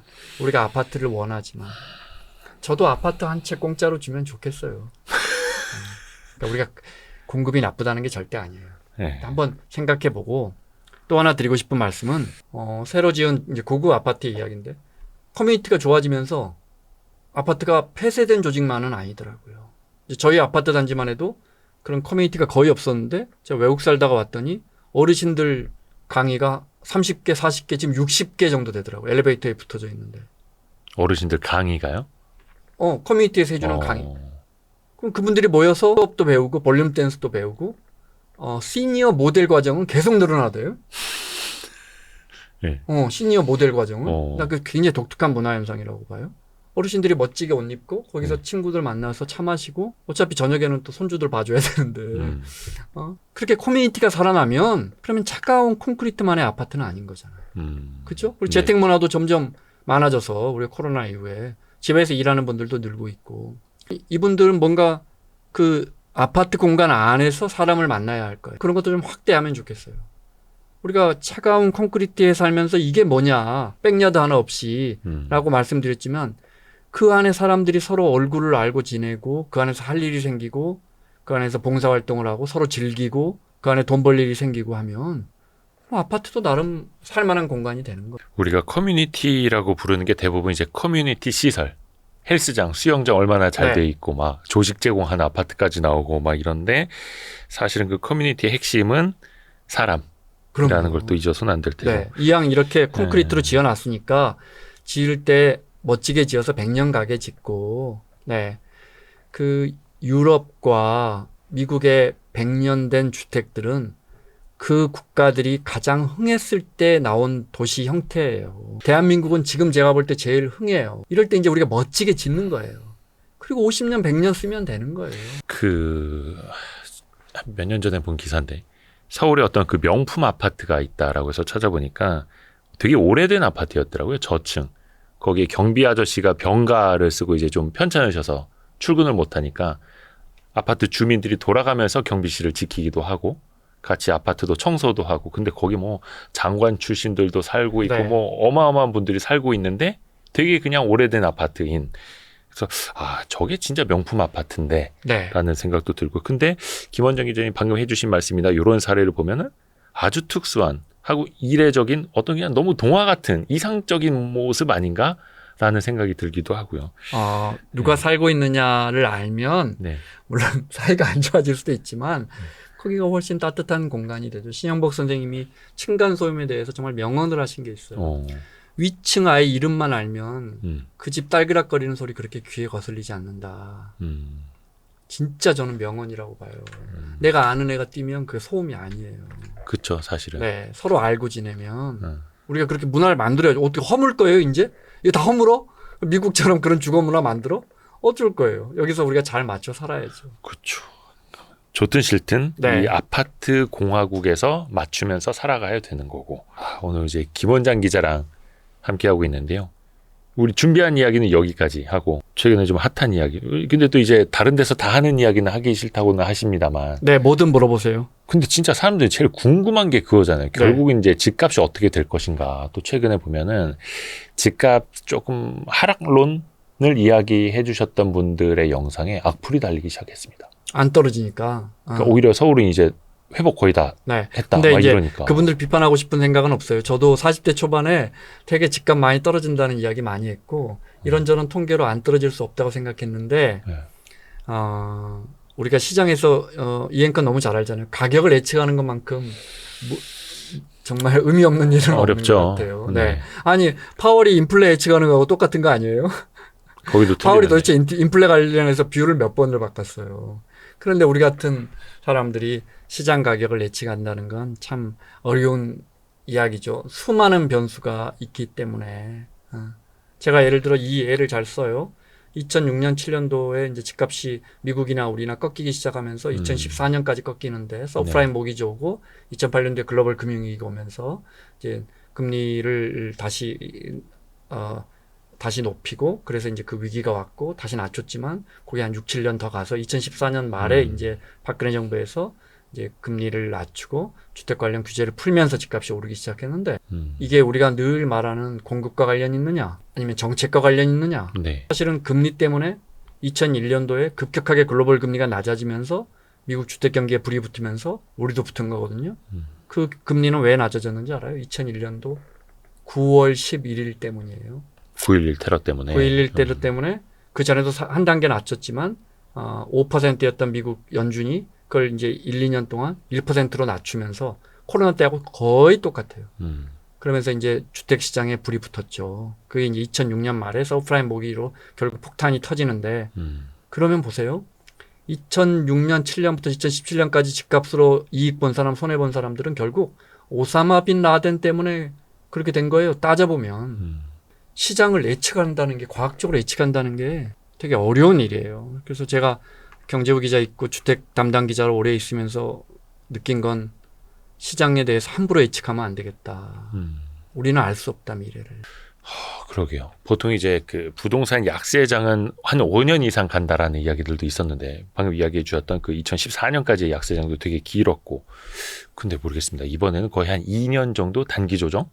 우리가 아파트를 원하지만. 저도 아파트 한 채 공짜로 주면 좋겠어요. 그러니까 우리가 공급이 나쁘다는 게 절대 아니에요. 네. 한번 생각해보고 또 하나 드리고 싶은 말씀은 새로 지은 이제 고급 아파트 이야기인데 커뮤니티가 좋아지면서 아파트가 폐쇄된 조직만은 아니더라고요. 이제 저희 아파트 단지만 해도 그런 커뮤니티가 거의 없었는데 제가 외국 살다가 왔더니 어르신들 강의가 30개, 40개, 지금 60개 정도 되더라고요. 엘리베이터에 붙어져 있는데. 어르신들 강의가요? 커뮤니티에서 해주는 강의. 그럼 그분들이 모여서 수업도 배우고 볼륨 댄스도 배우고 시니어 모델 과정은 계속 늘어나대요. 네. 시니어 모델 과정은. 나 그 굉장히 독특한 문화 현상이라고 봐요. 어르신들이 멋지게 옷 입고 거기서 친구들 만나서 차 마시고 어차피 저녁에는 또 손주들 봐줘야 되는데 그렇게 커뮤니티가 살아나면 그러면 차가운 콘크리트만의 아파트는 아닌 거잖아요. 그렇죠? 그리고 재택 문화도 점점 많아져서 우리가 코로나 이후에 집에서 일하는 분들도 늘고 있고 이분들은 뭔가 그 아파트 공간 안에서 사람을 만나야 할 거예요. 그런 것도 좀 확대하면 좋겠어요. 우리가 차가운 콘크리트에 살면서 이게 뭐냐, 백야드 하나 없이 라고 말씀드렸지만 그 안에 사람들이 서로 얼굴을 알고 지내고 그 안에서 할 일이 생기고 그 안에서 봉사활동을 하고 서로 즐기고 그 안에 돈 벌 일이 생기고 하면 뭐 아파트도 나름 살만한 공간이 되는 거예요. 우리가 커뮤니티라고 부르는 게 대부분 이제 커뮤니티 시설, 헬스장, 수영장 얼마나 잘 네. 돼 있고 막 조식 제공하는 아파트까지 나오고 막 이런데 사실은 그 커뮤니티의 핵심은 사람이라는 그럼요. 걸 또 잊어서는 안 될 테고. 네. 이왕 이렇게 콘크리트로 지어놨으니까 지을 때 멋지게 지어서 100년 가게 짓고, 네. 그 유럽과 미국의 100년 된 주택들은 그 국가들이 가장 흥했을 때 나온 도시 형태예요. 대한민국은 지금 제가 볼 때 제일 흥해요. 이럴 때 이제 우리가 멋지게 짓는 거예요. 그리고 50년, 100년 쓰면 되는 거예요. 그 몇 년 전에 본 기사인데 서울에 어떤 그 명품 아파트가 있다라고 해서 찾아보니까 되게 오래된 아파트였더라고요. 저층. 거기에 경비 아저씨가 병가를 쓰고 이제 좀 편찮으셔서 출근을 못 하니까 아파트 주민들이 돌아가면서 경비실을 지키기도 하고 같이 아파트도 청소도 하고 근데 거기 뭐 장관 출신들도 살고 있고 네. 뭐 어마어마한 분들이 살고 있는데 되게 그냥 오래된 아파트인 그래서 아 저게 진짜 명품 아파트인데 네. 라는 생각도 들고 근데 김원장 기자님 방금 해주신 말씀이나 이런 사례를 보면은 아주 특수한 하고 이례적인 어떤 그냥 너무 동화 같은 이상적인 모습 아닌가라는 생각이 들기도 하고요. 누가 살고 있느냐를 알면 네. 물론 사이가 안 좋아질 수도 있지만 거기가 훨씬 따뜻한 공간이 되죠. 신영복 선생님이 층간소음에 대해서 정말 명언을 하신 게 있어요. 위층 아이 이름만 알면 그 집 딸그락거리는 소리 그렇게 귀에 거슬리지 않는다. 진짜 저는 명언이라고 봐요. 내가 아는 애가 뛰면 그게 소음이 아니에요. 그렇죠, 사실은. 네, 서로 알고 지내면 우리가 그렇게 문화를 만들어야죠. 어떻게 허물 거예요, 이제? 이거 다 허물어? 미국처럼 그런 주거 문화 만들어? 어쩔 거예요. 여기서 우리가 잘 맞춰 살아야죠. 그렇죠. 좋든 싫든 네. 이 아파트 공화국에서 맞추면서 살아가야 되는 거고. 오늘 이제 김원장 기자랑 함께 하고 있는데요. 우리 준비한 이야기는 여기까지 하고 최근에 좀 핫한 이야기. 근데 또 이제 다른 데서 다 하는 이야기는 하기 싫다고는 하십니다만. 네, 뭐든 물어보세요. 근데 진짜 사람들이 제일 궁금한 게 그거잖아요. 결국은 이제 집값이 어떻게 될 것인가. 또 최근에 보면은 집값 조금 하락론을 이야기해 주셨던 분들의 영상에 악플이 달리기 시작했습니다. 안 떨어지니까. 그러니까 오히려 서울은 이제 회복 거의 다 네. 했다. 근데 막 이제 이러니까. 그분들 비판하고 싶은 생각은 없어요. 저도 40대 초반에 되게 집값 많이 떨어진다는 이야기 많이 했고 이런저런 통계로 안 떨어질 수 없다고 생각했는데 네. 우리가 시장에서 이 앵커 너무 잘 알잖아요. 가격을 예측하는 것만큼 정말 의미 없는 일은 어렵죠. 없는 것 같아요. 네. 네. 아니 파월이 인플레 예측하는 거하고 똑같은 거 아니에요? 거기도 파월이 틀리네. 도대체 인플레 관련해서 비율을 몇 번을 바꿨어요. 그런데 우리 같은 사람들이 시장 가격을 예측한다는 건 참 어려운 이야기죠. 수많은 변수가 있기 때문에. 제가 예를 들어 이 예를 잘 써요. 2006년, 7년도에 이제 집값이 미국이나 우리나 꺾이기 시작하면서 2014년까지 꺾이는데 서프라임 모기지 오고 2008년도에 글로벌 금융위기가 오면서 이제 금리를 다시 높이고 그래서 이제 그 위기가 왔고 다시 낮췄지만 그게 한 6, 7년 더 가서 2014년 말에 이제 박근혜 정부에서 이제 금리를 낮추고 주택 관련 규제를 풀면서 집값이 오르기 시작했는데 이게 우리가 늘 말하는 공급과 관련 있느냐 아니면 정책과 관련 있느냐 네. 사실은 금리 때문에 2001년도에 급격하게 글로벌 금리가 낮아지면서 미국 주택 경기에 불이 붙으면서 우리도 붙은 거거든요. 그 금리는 왜 낮아졌는지 알아요? 2001년도 9월 11일 때문이에요. 9.11 테러 때문에. 9.11 테러 때문에 그 전에도 한 단계 낮췄지만 5%였던 미국 연준이 그걸 이제 1, 2년 동안 1%로 낮추면서 코로나 때하고 거의 똑같아요. 그러면서 이제 주택 시장에 불이 붙었죠. 그게 이제 2006년 말에 서프라임 모기지로 결국 폭탄이 터지는데 그러면 보세요. 2006년 7년부터 2017년까지 집값으로 이익 본 사람 손해 본 사람들은 결국 오사마 빈 라덴 때문에 그렇게 된 거예요. 따져보면. 시장을 예측한다는 게 과학적으로 예측한다는 게 되게 어려운 일이에요. 그래서 제가 경제부 기자 있고 주택 담당 기자로 오래 있으면서 느낀 건 시장에 대해서 함부로 예측하면 안 되겠다. 우리는 알 수 없다 미래를. 그러게요. 보통 이제 그 부동산 약세장은 한 5년 이상 간다라는 이야기들도 있었는데 방금 이야기해 주셨던 그 2014년까지의 약세장도 되게 길었고 근데 모르겠습니다. 이번에는 거의 한 2년 정도 단기 조정?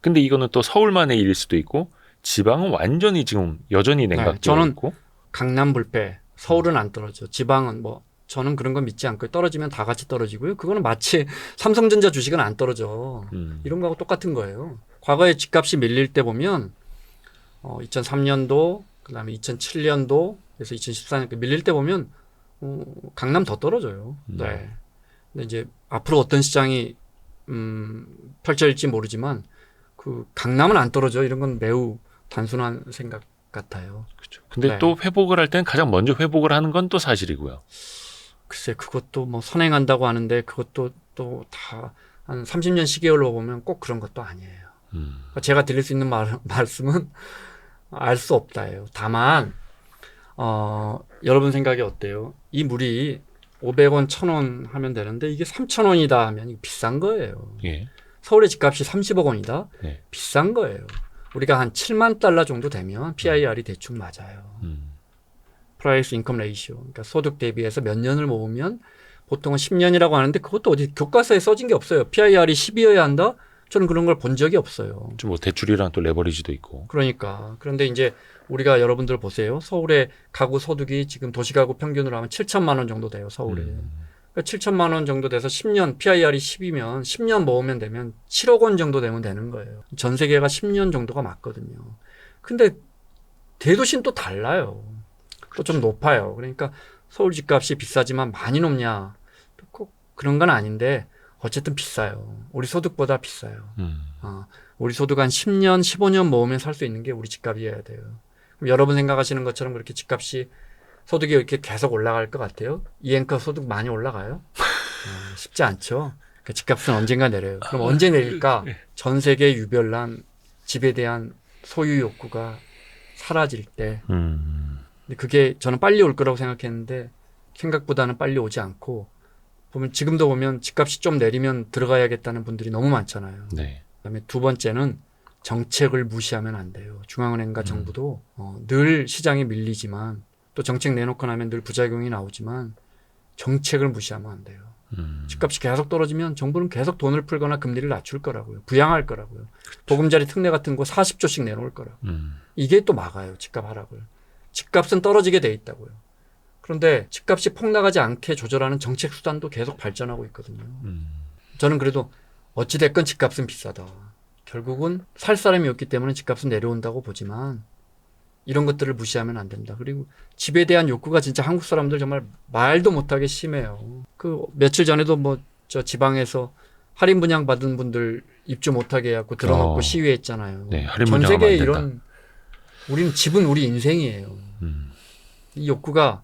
근데 이거는 또 서울만의 일일 수도 있고 지방은 완전히 지금 여전히 냉각되어 저는 있고 강남 불패, 서울은 안 떨어져. 지방은 뭐 저는 그런 건 믿지 않고요. 떨어지면 다 같이 떨어지고요. 그거는 마치 삼성전자 주식은 안 떨어져. 이런 거하고 똑같은 거예요. 과거에 집값이 밀릴 때 보면 2003년도, 그다음에 2007년도, 그래서 2014년 밀릴 때 보면 강남 더 떨어져요. 네. 근데 이제 앞으로 어떤 시장이 펼쳐질지 모르지만 그 강남은 안 떨어져. 이런 건 매우 단순한 생각 같아요. 그렇죠. 근데 네. 또 회복을 할 때는 가장 먼저 회복을 하는 건 또 사실이고요. 글쎄 그것도 뭐 선행한다고 하는데 그것도 또 다 한 30년 시계열로 보면 꼭 그런 것도 아니에요. 그러니까 제가 드릴 수 있는 말씀은 알 수 없다예요. 다만 여러분 생각이 어때요? 이 물이 500원, 1,000원 하면 되는데 이게 3,000원이다 하면 이거 비싼 거예요. 예. 서울의 집값이 30억 원이다? 네. 비싼 거예요. 우리가 한 7만 달러 정도 되면 PIR이 대충 맞아요. 프라이스 인컴 레이시오. 그러니까 소득 대비해서 몇 년을 모으면 보통은 10년이라고 하는데 그것도 어디 교과서에 써진 게 없어요. PIR이 10이어야 한다? 저는 그런 걸 본 적이 없어요. 좀 뭐 대출이랑 또 레버리지도 있고. 그러니까. 그런데 이제 우리가 여러분들 보세요. 서울의 가구 소득이 지금 도시가구 평균으로 하면 7천만 원 정도 돼요. 서울에. 그러니까 7천만 원 정도 돼서 10년, PIR이 10이면 10년 모으면 되면 7억 원 정도 되면 되는 거예요. 전 세계가 10년 정도가 맞거든요. 근데 대도시는 또 달라요. 또 좀 높아요. 그러니까 서울 집값이 비싸지만 많이 높냐? 꼭 그런 건 아닌데 어쨌든 비싸요. 우리 소득보다 비싸요. 우리 소득 한 10년, 15년 모으면 살 수 있는 게 우리 집값이어야 돼요. 그럼 여러분 생각하시는 것처럼 그렇게 집값이 소득이 이렇게 계속 올라갈 것 같아요? 이 앵커 소득 많이 올라가요? 쉽지 않죠. 그러니까 집값은 언젠가 내려요. 그럼 언제 내릴까? 전 세계 유별난 집에 대한 소유 욕구가 사라질 때. 근데 그게 저는 빨리 올 거라고 생각했는데 생각보다는 빨리 오지 않고 보면 지금도 보면 집값이 좀 내리면 들어가야겠다는 분들이 너무 많잖아요. 네. 그다음에 두 번째는 정책을 무시하면 안 돼요. 중앙은행과 정부도 늘 시장이 밀리지만 또 정책 내놓고 나면 늘 부작용이 나오지만 정책을 무시하면 안 돼요. 집값이 계속 떨어지면 정부는 계속 돈을 풀거나 금리를 낮출 거라고요. 부양할 거라고요. 보금자리 특례 같은 거 40조씩 내놓을 거라고. 이게 또 막아요. 집값 하락을. 집값은 떨어지게 돼 있다고요. 그런데 집값이 폭락하지 않게 조절하는 정책 수단도 계속 발전하고 있거든요. 저는 그래도 어찌됐건 집값은 비싸다. 결국은 살 사람이 없기 때문에 집값은 내려온다고 보지만 이런 것들을 무시하면 안 된다. 그리고 집에 대한 욕구가 진짜 한국 사람들 정말 말도 못하게 심해요. 그 며칠 전에도 뭐 저 지방에서 할인 분양 받은 분들 입주 못하게 해갖고 들어놓고 시위했잖아요. 네, 할인 전 분양하면 세계에 안 된다. 이런 우리는 집은 우리 인생이에요. 이 욕구가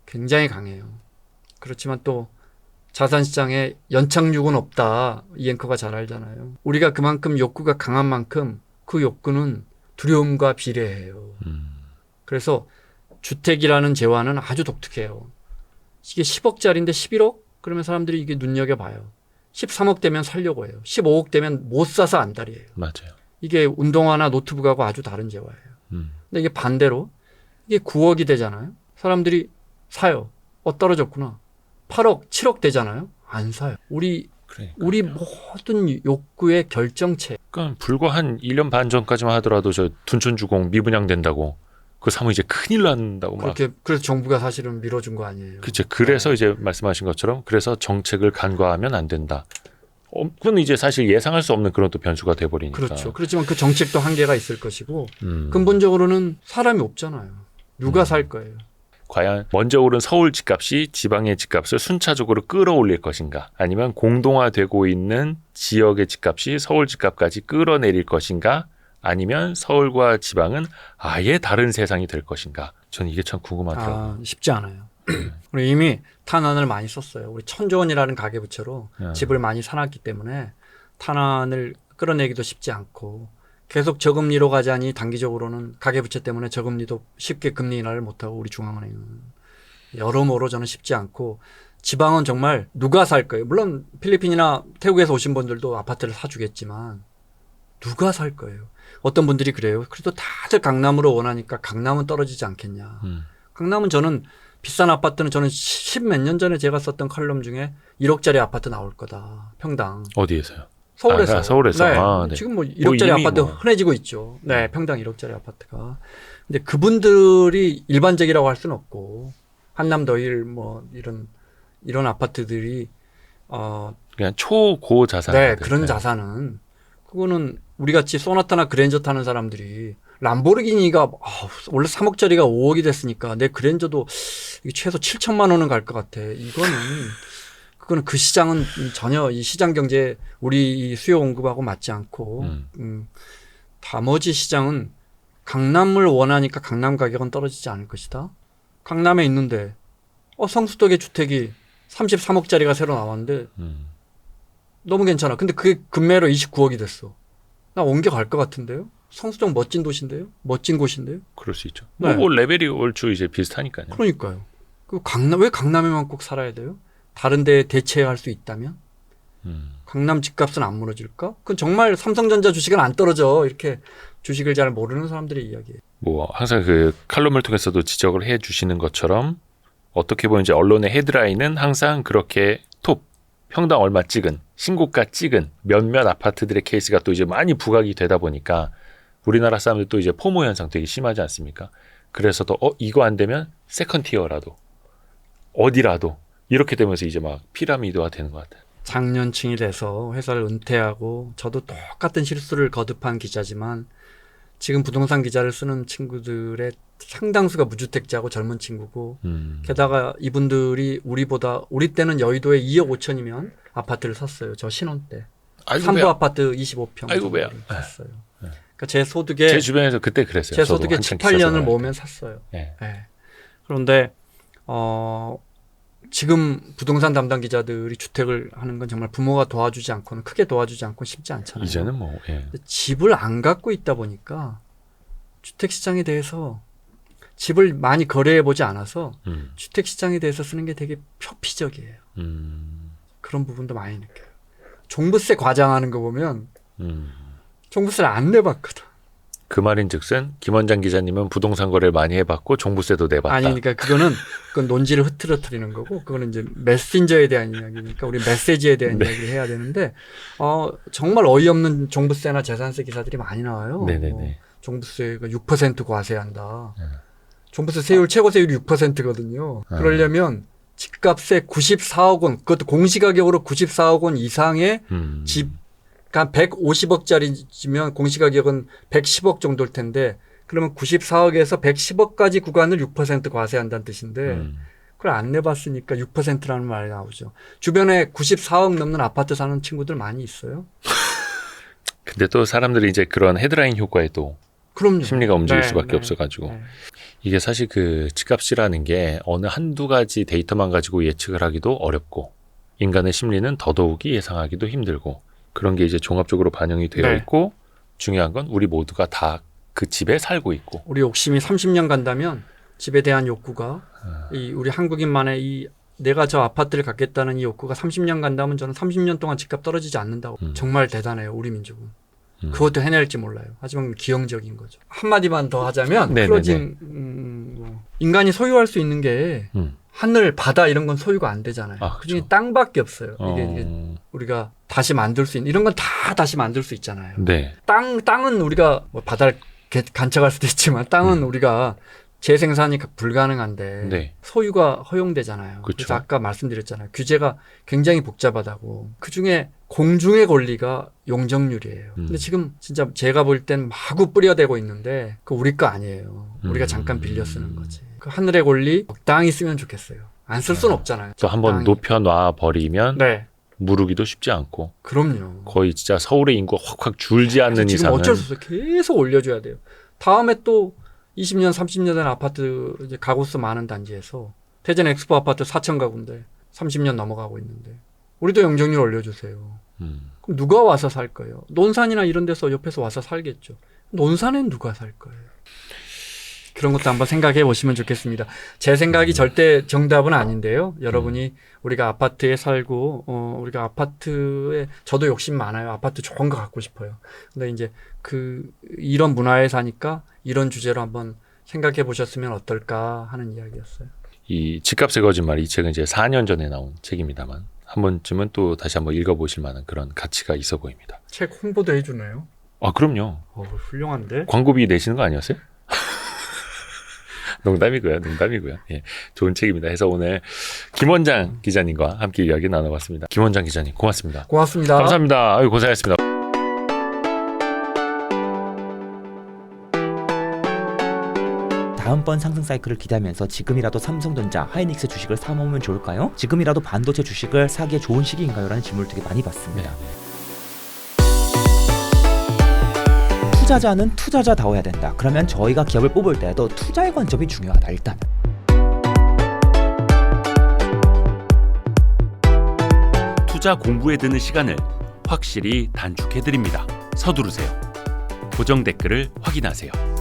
굉장히 강해요. 그렇지만 또 자산시장에 연착륙은 없다. 이 앵커가 잘 알잖아요. 우리가 그만큼 욕구가 강한 만큼 그 욕구는 두려움과 비례해요. 그래서 주택이라는 재화는 아주 독특해요. 이게 10억짜리인데 11억? 그러면 사람들이 이게 눈여겨봐요. 13억 되면 살려고 해요. 15억 되면 못 사서 안달이에요. 맞아요. 이게 운동화나 노트북하고 아주 다른 재화예요. 근데 이게 반대로 이게 9억이 되잖아요. 사람들이 사요. 떨어졌구나. 8억, 7억 되잖아요. 안 사요. 우리 모든 욕구의 결정체. 그러니까 불과 한 1년 반 전까지만 하더라도 저 둔촌주공 미분양 된다고 그거 사면 이제 큰일 난다고 막. 그렇게 그래서 정부가 사실은 밀어준 거 아니에요. 그렇죠. 그래서 이제 말씀하신 것처럼 그래서 정책을 간과하면 안 된다. 그건 이제 사실 예상할 수 없는 그런 또 변수가 돼버리니까. 그렇죠. 그렇지만 그 정책도 한계가 있을 것이고 근본적으로는 사람이 없잖아요. 누가 살 거예요. 과연 먼저 오른 서울 집값이 지방의 집값을 순차적으로 끌어올릴 것인가 아니면 공동화되고 있는 지역의 집값이 서울 집값까지 끌어내릴 것인가 아니면 서울과 지방은 아예 다른 세상이 될 것인가 저는 이게 참 궁금하더라고요. 쉽지 않아요. 우리 이미 탄환을 많이 썼어요. 우리 천조원이라는 가계부채로 집을 많이 사놨기 때문에 탄환을 끌어내기도 쉽지 않고 계속 저금리로 가자니 단기적으로는 가계부채 때문에 저금리도 쉽게 금리 인하를 못하고 우리 중앙은행은 여러모로 저는 쉽지 않고 지방은 정말 누가 살 거예요. 물론 필리핀이나 태국에서 오신 분들도 아파트를 사주겠지만 누가 살 거예요? 어떤 분들이 그래요. 그래도 다들 강남으로 원하니까 강남은 떨어지지 않겠냐. 강남은 저는 비싼 아파트는 저는 10몇 년 전에 제가 썼던 칼럼 중에 1억짜리 아파트 나올 거다. 평당. 어디에서요? 서울에서. 서울에서. 네. 아, 네. 지금 뭐 1억짜리 이미 아파트 뭐. 흔해지고 있죠. 네, 평당 1억짜리 아파트가. 근데 그분들이 일반적이라고 할 수는 없고 한남더일 뭐 이런 아파트들이 그냥 초고 자산. 네, 그런 자산은 그거는 우리 같이 소나타나 그랜저 타는 사람들이 람보르기니가 원래 3억짜리가 5억이 됐으니까 내 그랜저도 최소 7천만 원은 갈 것 같아. 그거는 그 시장은 전혀 이 시장 경제 우리 수요 공급하고 맞지 않고 나머지 시장은 강남을 원하니까 강남 가격은 떨어지지 않을 것이다. 강남에 있는데 성수동의 주택이 33억짜리가 새로 나왔는데 너무 괜찮아. 근데 그게 금매로 29억이 됐어. 나 옮겨갈 것 같은데요? 성수동 멋진 도시인데요? 멋진 곳인데요? 그럴 수 있죠. 네. 뭐 레벨이 얼추 이제 비슷하니까요. 그러니까요. 왜 강남에만 꼭 살아야 돼요? 다른 데에 대체할 수 있다면? 강남 집값은 안 무너질까? 그건 정말 삼성전자 주식은 안 떨어져. 이렇게 주식을 잘 모르는 사람들의 이야기예요. 뭐 항상 그 칼럼을 통해서도 지적을 해 주시는 것처럼 어떻게 보면 이제 언론의 헤드라인은 항상 그렇게 톱 평당 얼마 찍은 신고가 찍은 몇몇 아파트들의 케이스가 또 이제 많이 부각이 되다 보니까 우리나라 사람들 또 이제 포모 현상 되게 심하지 않습니까? 그래서 또 이거 안 되면 세컨 티어라도 어디라도 이렇게 되면서 이제 막 피라미드화 되는 것 같아요. 장년층이 돼서 회사를 은퇴하고 저도 똑같은 실수를 거듭한 기자지만 지금 부동산 기자를 쓰는 친구들의 상당수가 무주택자고 젊은 친구고 게다가 이분들이 우리 때는 여의도에 2억 5천이면 아파트를 샀어요. 저 신혼 때. 아이고, 3부 배야. 아파트 25평 아이고, 배야. 샀어요. 그러니까 제 소득에 제 주변에서 그때 그랬어요. 제 저도 소득의 한창 7, 8년을 기자 모으면 샀어요. 네. 네. 그런데 지금 부동산 담당 기자들이 주택을 하는 건 정말 부모가 도와주지 않고는 크게 도와주지 않고는 쉽지 않잖아요. 이제는 뭐 근데 집을 안 갖고 있다 보니까 주택 시장에 대해서 집을 많이 거래해 보지 않아서 주택 시장에 대해서 쓰는 게 되게 표피적이에요. 그런 부분도 많이 느껴요. 종부세 과장하는 거 보면 종부세를 안 내봤거든. 그 말인즉슨 김원장 기자님은 부동산 거래를 많이 해봤고 종부세도 내봤다. 아니, 그러니까 그건 논지를 흐트러뜨리는 거고, 그거는 이제 메신저에 대한 이야기니까 우리 메시지에 대한 네. 이야기를 해야 되는데, 정말 어이없는 종부세나 재산세 기사들이 많이 나와요. 네네네. 종부세가 6% 과세한다. 종부세 세율 최고 세율이 6%거든요. 그러려면 집값의 94억 원, 그것도 공시가격으로 94억 원 이상의 집, 그러니까 150억짜리면 공시가격은 110억 정도일 텐데 그러면 94억에서 110억까지 구간을 6% 과세한다는 뜻인데 그걸 안 내봤으니까 6%라는 말이 나오죠. 주변에 94억 넘는 아파트 사는 친구들 많이 있어요. 근데 또 사람들이 이제 그런 헤드라인 효과에 또 그럼요. 심리가 움직일 네, 수밖에 네, 없어가지고 네. 이게 사실 그 집값이라는 게 어느 한두 가지 데이터만 가지고 예측을 하기도 어렵고 인간의 심리는 더더욱이 예상하기도 힘들고 그런 게 이제 종합적으로 반영이 되어 네. 있고 중요한 건 우리 모두가 다 그 집에 살고 있고 우리 욕심이 30년 간다면 집에 대한 욕구가 우리 한국인만의 내가 저 아파트를 갖겠다는 이 욕구가 30년 간다면 저는 30년 동안 집값 떨어지지 않는다고. 정말 대단해요, 우리 민족은. 그것도 해낼지 몰라요. 하지만 기형적인 거죠. 한마디만 더 하자면 네네네. 클로징 인간이 소유할 수 있는 게 하늘, 바다 이런 건 소유가 안 되잖아요. 아, 그중에 그렇죠. 땅밖에 없어요. 이게 우리가 다시 만들 수 있는 이런 건 다 다시 만들 수 있잖아요. 네. 땅은 우리가 뭐 바다를 간척할 수도 있지만 땅은 우리가 재생산이 불가능한데 네. 소유가 허용되잖아요. 그렇죠. 그래서 아까 말씀드렸잖아요. 규제가 굉장히 복잡하다고. 그중에 공중의 권리가 용적률이에요. 근데 지금 진짜 제가 볼 땐 마구 뿌려대고 있는데 그 우리 거 아니에요. 우리가 잠깐 빌려 쓰는 거지. 그 하늘의 권리 적당히 쓰면 좋겠어요. 안 쓸 수는 없잖아요. 또 한번 적당히. 높여놔 버리면 네. 무르기도 쉽지 않고 그럼요. 거의 진짜 서울의 인구가 확확 줄지 않는 지금 이상은 어쩔 수 없어요. 계속 올려줘야 돼요. 다음에 또 20년, 30년 된 아파트 이제 가구수 많은 단지에서 대전 엑스포 아파트 4천 가구인데 30년 넘어가고 있는데 우리도 용적률 올려주세요. 그럼 누가 와서 살 거예요? 논산이나 이런 데서 옆에서 와서 살겠죠. 논산엔 누가 살 거예요? 그런 것도 한번 생각해 보시면 좋겠습니다. 제 생각이 절대 정답은 아닌데요. 여러분이 우리가 아파트에 살고 우리가 아파트에 저도 욕심 많아요. 아파트 좋은 거 갖고 싶어요. 근데 이제 이런 문화에 사니까 이런 주제로 한번 생각해 보셨으면 어떨까 하는 이야기였어요. 이 집값의 거짓말 이 책은 이제 4년 전에 나온 책입니다만 한 번쯤은 또 다시 한번 읽어보실 만한 그런 가치가 있어 보입니다. 책 홍보도 해주네요. 아 그럼요. 훌륭한데. 광고비 내시는 거 아니었어요? 농담이고요. 예, 좋은 책입니다. 해서 오늘 김원장 기자님과 함께 이야기 나눠봤습니다. 김원장 기자님 고맙습니다. 고맙습니다. 감사합니다. 아유, 고생하셨습니다. 다음번 상승 사이클을 기대하면서 지금이라도 삼성전자, 하이닉스 주식을 사모으면 좋을까요? 지금이라도 반도체 주식을 사기에 좋은 시기인가요? 라는 질문을 되게 많이 받습니다. 투자자는 투자자다워야 된다. 그러면 저희가 기업을 뽑을 때도 투자의 관점이 중요하다. 일단 투자 공부에 드는 시간을 확실히 단축해드립니다. 서두르세요. 고정 댓글을 확인하세요.